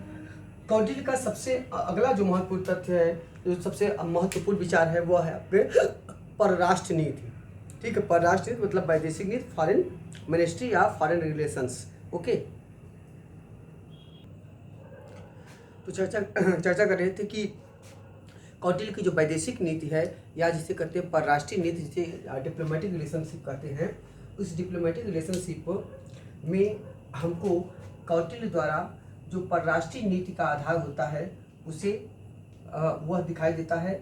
कौटिल्य का सबसे अगला जो महत्वपूर्ण तथ्य है, जो सबसे महत्वपूर्ण विचार है, वह है आपके परराष्ट्र नीति। ठीक है, परराष्ट्र नीति मतलब वैदेशिक नीति, फॉरेन मिनिस्ट्री या फॉरेन रिलेशंस। ओके, तो चर्चा कर रहे थे कि कौटिल्य की जो वैदेशिक नीति है, या जिसे कहते हैं परराष्ट्रीय नीति, जिसे डिप्लोमेटिक रिलेशनशिप कहते हैं, उस डिप्लोमेटिक रिलेशनशिप में हमको कौटिल्य द्वारा जो परराष्ट्रीय नीति का आधार होता है उसे वह दिखाई देता है।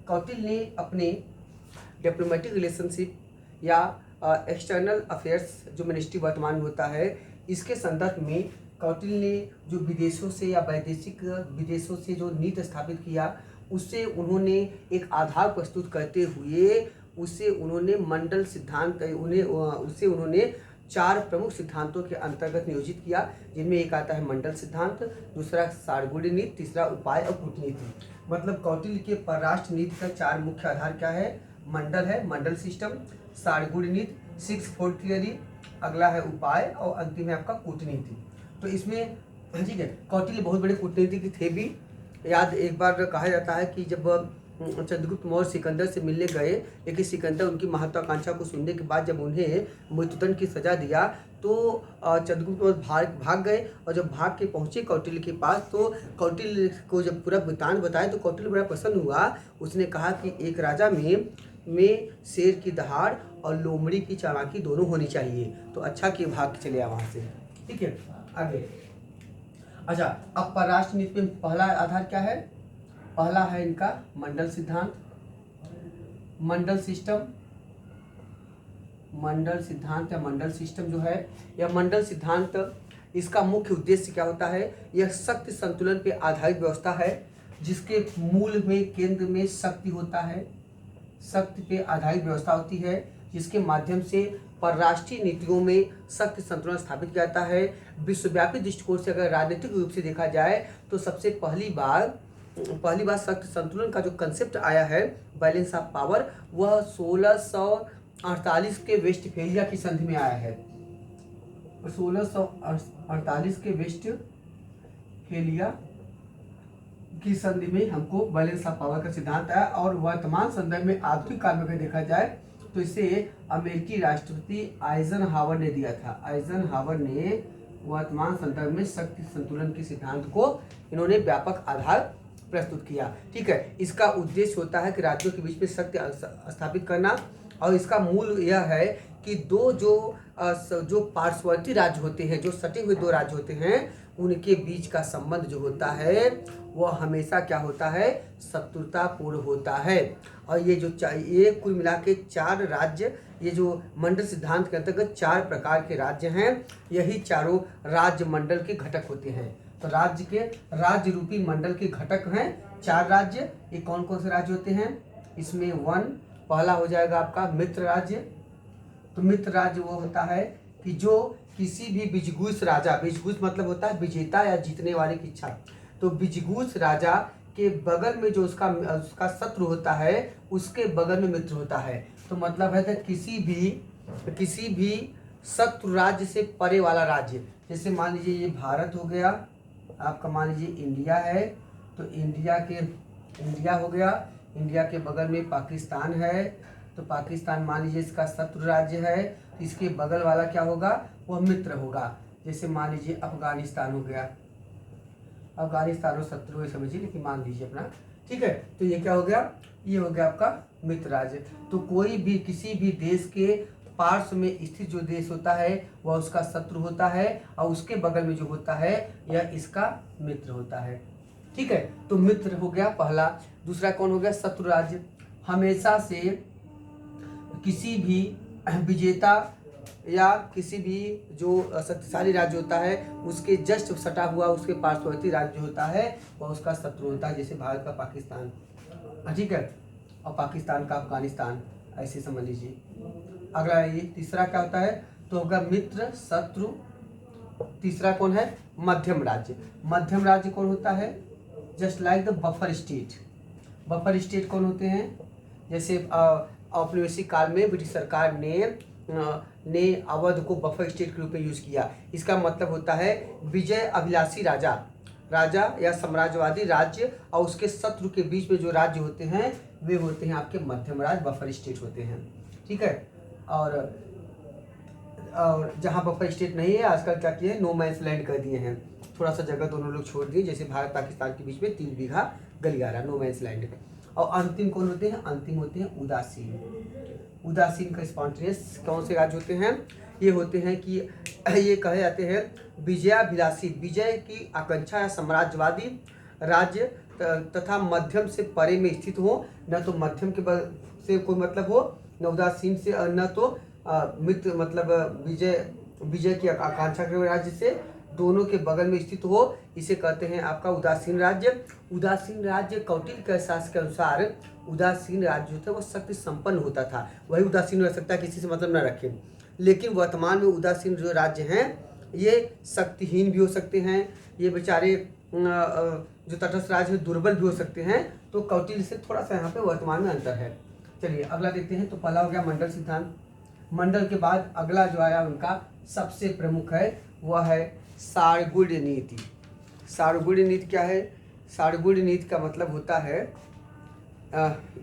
कौटिल्य ने अपने डिप्लोमेटिक रिलेशनशिप या एक्सटर्नल अफेयर्स जो मिनिस्ट्री वर्तमान में होता है, इसके संदर्भ में कौटिल्य ने जो विदेशों से या वैदेशिक विदेशों से जो नीति स्थापित किया, उससे उन्होंने एक आधार प्रस्तुत करते हुए उसे उन्होंने मंडल सिद्धांत उसे उन्होंने 4 प्रमुख सिद्धांतों के अंतर्गत नियोजित किया, जिनमें एक आता है मंडल सिद्धांत, दूसरा सारगुड़ी नीति, तीसरा उपाय और कूटनीति। मतलब कौटिल्य के परराष्ट्र नीति का 4 मुख्य आधार क्या है? मंडल है, मंडल सिस्टम, सारगुड़ी नीति, 6 फोर्थ थियरी, अगला है उपाय, और अंतिम है आपका कूटनीति। तो इसमें ठीक है, कौटिल्य बहुत बड़े कूटनीतिज्ञ थे भी। याद एक बार कहा जाता है कि जब चंद्रगुप्त मौर्य सिकंदर से मिलने गए, लेकिन सिकंदर उनकी महत्वाकांक्षा को सुनने के बाद जब उन्हें मृत्युदंड की सजा दिया, तो चंद्रगुप्त मौर्य भाग गए। और जब भाग के पहुँचे कौटिल्य के पास, तो कौटिल्य को जब पूरा वृत्तांत बताया तो कौटिल्य बड़ा प्रसन्न हुआ। उसने कहा कि एक राजा में शेर की दहाड़ और लोमड़ी की चालाकी दोनों होनी चाहिए। तो अच्छा कि भाग के चले वहाँ से। ठीक है, आगे। अच्छा, अब परराष्ट्र नीति में पहला आधार क्या है? पहला है इनका मंडल सिद्धांत, मंडल सिस्टम। मंडल सिद्धांत या मंडल सिस्टम जो है, यह मंडल सिद्धांत, इसका मुख्य उद्देश्य क्या होता है? यह शक्ति संतुलन पे आधारित व्यवस्था है, जिसके मूल में केंद्र में शक्ति होता है। शक्ति पे आधारित व्यवस्था होती है, जिसके माध्यम से परराष्ट्रीय नीतियों में शक्ति संतुलन स्थापित किया जाता है। विश्वव्यापी दृष्टिकोण से अगर राजनीतिक रूप से देखा जाए तो सबसे पहली बार शक्ति संतुलन का जो कंसेप्ट आया है, बैलेंस ऑफ पावर, वह 1648 के वेस्टफेलिया की संधि में आया है। 1648 के वेस्टफेलिया की संधि में हमको बैलेंस ऑफ पावर का सिद्धांत आया। और वर्तमान संदर्भ में आधुनिक काल में अगर देखा जाए तो इसे अमेरिकी राष्ट्रपति आइजनहावर ने दिया था। आइजनहावर ने वर्तमान संदर्भ में शक्ति संतुलन के सिद्धांत को इन्होंने व्यापक आधार प्रस्तुत किया। ठीक है, इसका उद्देश्य होता है कि राज्यों के बीच में शक्ति स्थापित करना, और इसका मूल यह है कि दो जो पार्श्ववर्ती राज्य होते हैं, जो सटे हुए दो राज्य होते हैं, उनके बीच का संबंध जो होता है वह हमेशा क्या होता है, शत्रुतापूर्ण होता है। और ये कुल मिला के 4 राज्य, ये जो मंडल सिद्धांत के अंतर्गत 4 प्रकार के राज्य हैं, यही चारों राज्य मंडल के घटक होते हैं। तो राज्य रूपी मंडल के घटक हैं 4 राज्य। ये कौन कौन से राज्य होते हैं? इसमें पहला हो जाएगा आपका मित्र राज्य। तो मित्र राज्य वो होता है कि जो किसी भी विजयघुष राजा, विजयघुष मतलब होता है विजेता या जीतने वाले की इच्छा, तो विजयघुष राजा के बगल में जो उसका शत्रु होता है, उसके बगल में मित्र होता है। तो मतलब है कि किसी भी शत्रु राज्य से परे वाला राज्य, जैसे मान लीजिए ये भारत हो गया, आपका मान लीजिए इंडिया है, तो इंडिया हो गया, इंडिया के बगल में पाकिस्तान है, तो पाकिस्तान मान लीजिए इसका शत्रु राज्य है, तो इसके बगल वाला क्या होगा, वह मित्र होगा। जैसे मान लीजिए अफगानिस्तान हो गया, अफगानिस्तान और शत्रु है समझिए, लेकिन मान लीजिए अपना, ठीक है। तो ये क्या हो गया, ये हो गया आपका मित्र राज्य। तो कोई भी किसी भी देश के पार्श्व में स्थित जो देश होता है वह उसका शत्रु होता है, और उसके बगल में जो होता है यह इसका मित्र होता है। ठीक है, तो मित्र हो गया पहला। दूसरा कौन हो गया, शत्रु राज्य। हमेशा से किसी भी विजेता या किसी भी जो शक्तिशाली राज्य होता है उसके जस्ट सटा हुआ उसके पार्श्ववर्ती राज्य होता है वह उसका शत्रु होता है। जैसे भारत का पाकिस्तान, ठीक है, और पाकिस्तान का अफगानिस्तान, ऐसे समझ लीजिए। अगला ये तीसरा क्या होता है, तो होगा मित्र शत्रु। तीसरा कौन है, मध्यम राज्य। मध्यम राज्य कौन होता है, just like the buffer state. Buffer state कौन होते हैं, जैसे औपनिवेशिक काल में ब्रिटिश सरकार ने अवध को बफर स्टेट के रूप में यूज किया। इसका मतलब होता है विजय अभिलाषी राजा या साम्राज्यवादी राज्य और उसके शत्रु के बीच में जो राज्य होते हैं वे होते हैं आपके मध्यम राज्य, बफर स्टेट होते हैं। ठीक है, और जहाँ बफर स्टेट नहीं है आजकल क्या किए, नो मैंस लैंड कर दिए हैं, थोड़ा सा जगह दोनों लोग छोड़ दिए, जैसे भारत पाकिस्तान के बीच में 3 बीघा गलियारा, नो मैंस लैंड। और अंतिम कौन होते हैं, अंतिम होते हैं उदासीन। उदासीन का स्पॉन्टेनियस कौन से राज्य होते हैं, ये होते हैं कि ये कहे जाते हैं विजयाभिलाषी, विजय की आकांक्षा या साम्राज्यवादी राज्य तथा मध्यम से परे में स्थित हो, न तो मध्यम के से कोई मतलब हो, न उदासीन से, न तो मित्र मतलब विजय की आकांक्षा के राज्य से, दोनों के बगल में स्थित हो, इसे कहते हैं आपका उदासीन राज्य। उदासीन राज्य कौटिल्य के शास्त्र के अनुसार उदासीन राज्य जो था वो शक्ति संपन्न होता था, वही उदासीन रह सकता है, किसी से मतलब न रखे। लेकिन वर्तमान में उदासीन जो राज्य हैं ये शक्तिहीन भी हो सकते हैं, ये बेचारे जो तटस्थ राज्य है दुर्बल भी हो सकते हैं। तो कौटिल्य से थोड़ा सा यहाँ पे वर्तमान में अंतर है। चलिए अगला देखते हैं। तो पहला हो गया मंडल सिद्धांत। मंडल के बाद अगला जो आया उनका सबसे प्रमुख है वह है सारगुण नीति। सारगुण नीति क्या है, सारगुण नीति का मतलब होता है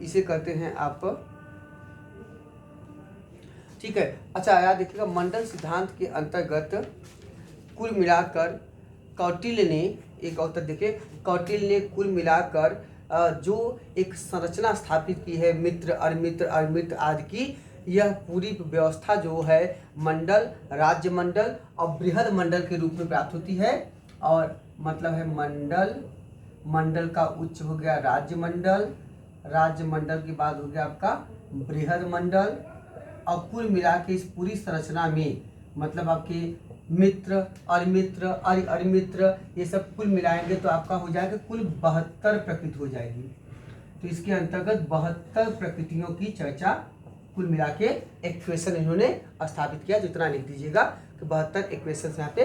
इसे कहते हैं आप, ठीक है। अच्छा याद देखिएगा, मंडल सिद्धांत के अंतर्गत कुल मिलाकर कौटिल्य ने एक और देखिए, कौटिल्य ने कुल मिलाकर जो एक संरचना स्थापित की है मित्र अमित्र आदि की, यह पूरी व्यवस्था जो है मंडल, राज्य मंडल और बृहद मंडल के रूप में प्राप्त होती है। और मतलब है मंडल का उच्च हो गया राज्य मंडल के बाद हो गया आपका बृहद मंडल, और कुल मिला के इस पूरी संरचना में मतलब आपके मित्र अरिमित्र ये सब कुल मिलाएंगे तो आपका हो जाएगा कुल 72 प्रकृति हो जाएगी। तो इसके अंतर्गत 72 प्रकृतियों की चर्चा कुल मिला के इक्वेशन इन्होंने स्थापित किया। जितना लिख दीजिएगा कि 72 इक्वेशन यहाँ पे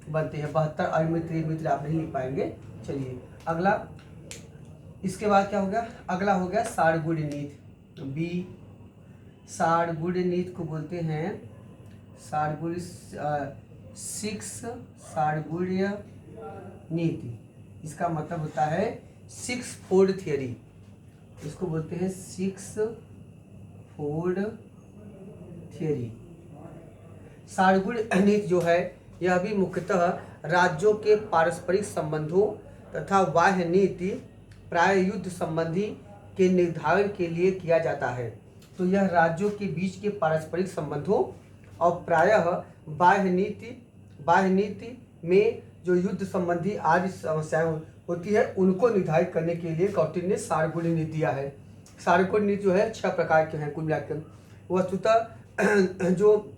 बनते हैं। 72 अरिमित्र आप नहीं लिख पाएंगे। चलिए अगला, इसके बाद क्या हो गया, अगला हो गया सारगुण नीति। बी सारगुण नीति को बोलते हैं सारगुण 6 सारगुण्य नीति। इसका मतलब होता है 6 फोल्ड थियरी, इसको बोलते हैं 6 फोल्ड थियरी। सारगुण नीति जो है यह भी मुख्यतः राज्यों के पारस्परिक संबंधों तथा बाह्य नीति प्राय युद्ध संबंधी के निर्धारण के लिए किया जाता है। तो यह राज्यों के बीच के पारस्परिक संबंधों और प्रायः बाह्य नीति में जो युद्ध संबंधी आदि समस्याएं होती है उनको निर्धारित करने के लिए कौटिल्य ने सारगुण नीति दिया है। सारगुण नीति जो है 6 प्रकार के हैं कुल मिलाकर। वस्तुतः जो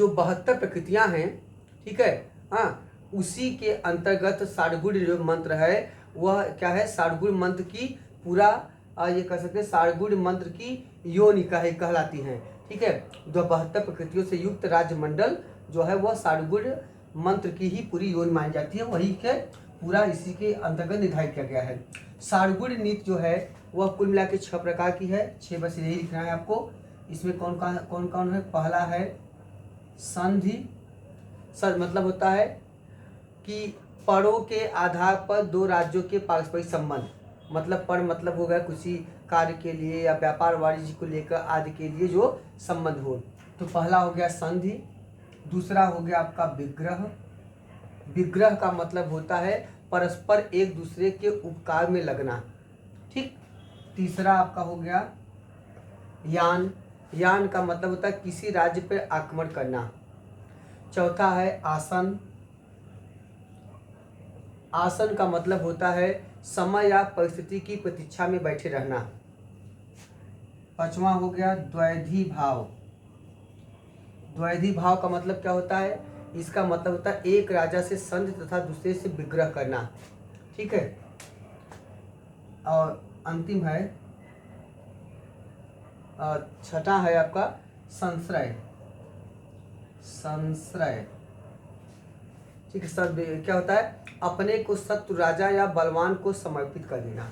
72 प्रकृतियां हैं, ठीक है, हाँ, उसी के अंतर्गत सारगुण जो मंत्र है वह क्या है, सारगुण मंत्र की पूरा ये कह सकते हैं सारगुण मंत्र की योनि कहलाती हैं, ठीक है। 72 प्रकृतियों से युक्त राज्य मंडल जो है वह सारगुण मंत्र की ही पूरी योनि मानी जाती है, वही के पूरा इसी के अंतर्गत निर्धारित किया गया है। सारगुण नीति जो है वह कुल मिला के 6 प्रकार की है। 6 बस यही लिखना है आपको। इसमें कौन कौन है। पहला है संधि। सर मतलब होता है कि परों के आधार पर दो राज्यों के पारस्परिक संबंध, मतलब पर मतलब हो गया किसी कार्य के लिए या व्यापार वाणिज्य को लेकर आदि के लिए जो संबंध हो। तो पहला हो गया संधि। दूसरा हो गया आपका विग्रह। विग्रह का मतलब होता है परस्पर एक दूसरे के उपकार में लगना, ठीक। तीसरा आपका हो गया यान। यान का मतलब होता है किसी राज्य पर आक्रमण करना। चौथा है आसन। आसन का मतलब होता है समय या परिस्थिति की प्रतीक्षा में बैठे रहना। पांचवा हो गया द्वैधी भाव। द्वैधी भाव का मतलब क्या होता है, इसका मतलब होता है एक राजा से संधि तथा दूसरे से विग्रह करना, ठीक है। और अंतिम है छठा है आपका संश्रय। संश्रय, ठीक है। सर क्या होता है, अपने को शत्रु राजा या बलवान को समर्पित कर देना,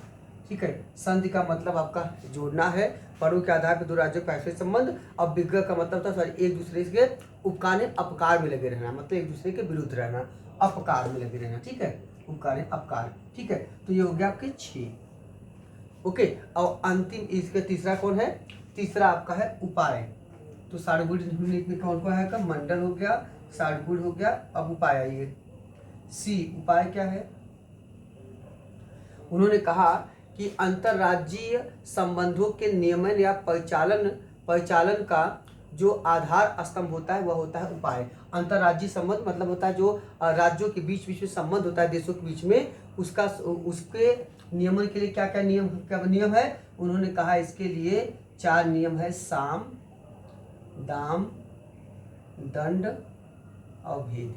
ठीक है। संधि का मतलब आपका जोड़ना है, परों के आधार पर दो राज्यों के पारस्परिक संबंध। और विग्रह का मतलब था एक दूसरे के उपकार अपकार में लगे रहना, मतलब एक दूसरे के विरुद्ध रहना, अपकार में लगे रहना, ठीक है। उपकार अपकार, ठीक है। तो ये हो गया आपके 6, ओके। और अंतिम इसके तीसरा कौन है, तीसरा आपका है उपाय। तो सारगुण नीति कौन कौन है, मंडल हो गया, सारगुण हो गया, अब उपाय आइए। सी उपाय क्या है। उन्होंने कहा कि अंतर्राज्यीय संबंधों के नियमन या परिचालन का जो आधार स्तंभ होता है वह होता है उपाय। अंतर्राज्यीय संबंध मतलब होता है जो राज्यों के बीच में संबंध होता है देशों के बीच में, उसके नियमन के लिए क्या क्या नियम है। उन्होंने कहा इसके लिए 4 नियम है, साम, दाम, दंड और भेद।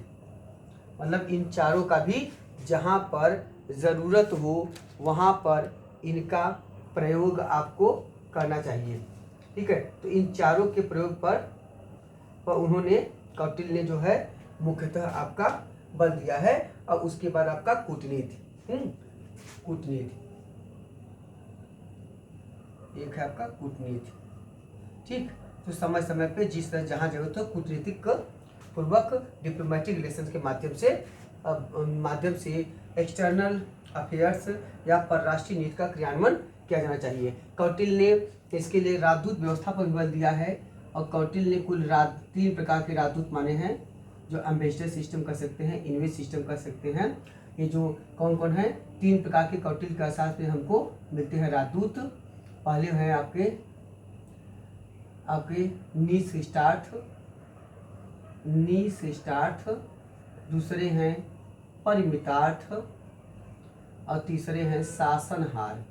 मतलब इन चारों का भी जहाँ पर ज़रूरत हो वहाँ पर इनका प्रयोग आपको करना चाहिए, ठीक है। तो इन चारों के प्रयोग पर उन्होंने कौटिल्य ने जो है मुख्यतः आपका बल दिया है। और उसके बाद आपका कूटनीति। कूटनीति एक है आपका कूटनीति, ठीक। तो समय समय पे जिस तरह जहाँ जरूरत हो कूटनीतिक पूर्वक डिप्लोमेटिक रिलेशंस के माध्यम से एक्सटर्नल अफेयर्स या परराष्ट्रीय नीति का क्रियान्वयन किया जाना चाहिए। कौटिल्य ने इसके लिए राजदूत व्यवस्था पर बल दिया है। और कौटिल्य ने कुल 3 प्रकार के राजदूत माने हैं, जो एम्बेसडर सिस्टम कर सकते हैं, इन्वेस्ट सिस्टम कर सकते हैं। ये जो कौन कौन है 3 प्रकार के कौटिल्य के आधार पे हमको मिलते हैं राजदूत। पहले हैं आपके निःशिष्टार्थ, दूसरे हैं परिमितार्थ और तीसरे हैं शासनहार।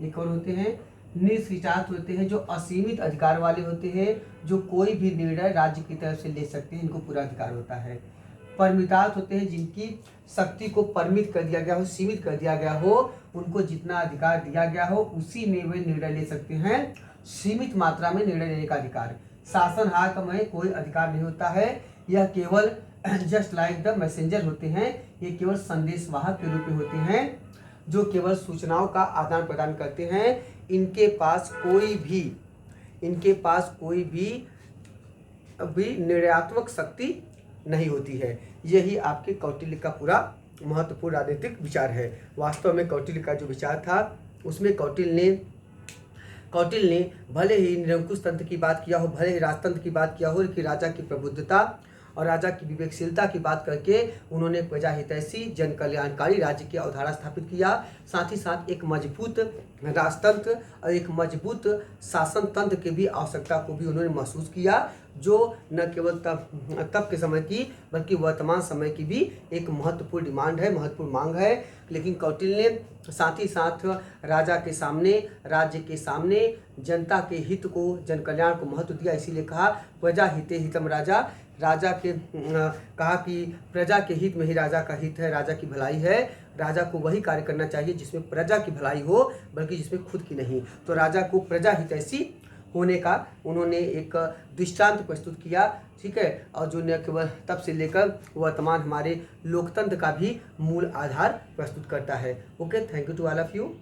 ये कौन होते हैं, निःशिष्टार्थ होते हैं जो असीमित अधिकार वाले होते हैं, जो कोई भी निर्णय राज्य की तरफ से ले सकते हैं, इनको पूरा अधिकार होता है। परिमितार्थ होते हैं जिनकी शक्ति को परिमित कर दिया गया हो, सीमित कर दिया गया हो, उनको जितना अधिकार दिया गया हो उसी में वे निर्णय ले सकते हैं, सीमित मात्रा में निर्णय लेने का अधिकार। शासनहार का में कोई अधिकार नहीं होता है, यह केवल जस्ट लाइक द मैसेंजर होते हैं, ये केवल संदेशवाहक के रूप में होते हैं जो केवल सूचनाओं का आदान प्रदान करते हैं। इनके पास कोई भी निर्णयात्मक शक्ति नहीं होती है। यही आपके कौटिल्य का पूरा महत्वपूर्ण राजनीतिक विचार है। वास्तव में कौटिल्य का जो विचार था उसमें कौटिल्य ने भले ही निरंकुश तंत्र की बात किया हो, भले ही राजतंत्र की बात किया हो, कि राजा की प्रबुद्धता और राजा की विवेकशीलता की बात करके उन्होंने प्रजा हितैषी जन कल्याणकारी राज्य की अवधारणा स्थापित किया। साथ ही साथ एक मजबूत राजतंत्र और एक मजबूत शासन तंत्र की भी आवश्यकता को भी उन्होंने महसूस किया, जो न केवल तब के समय की बल्कि वर्तमान समय की भी एक महत्वपूर्ण डिमांड है, महत्वपूर्ण मांग है। लेकिन कौटिल्य ने साथ ही साथ राजा के सामने, राज्य के सामने जनता के हित को, जन कल्याण को महत्व दिया। इसीलिए कहा प्रजा हिते हितम राजा, राजा के कहा कि प्रजा के हित में ही राजा का हित है, राजा की भलाई है। राजा को वही कार्य करना चाहिए जिसमें प्रजा की भलाई हो, बल्कि जिसमें खुद की नहीं। तो राजा को प्रजा हितैषी होने का उन्होंने एक दृष्टांत प्रस्तुत किया, ठीक है, और जो न केवल तब से लेकर वर्तमान हमारे लोकतंत्र का भी मूल आधार प्रस्तुत करता है। Okay, thank you to all of you.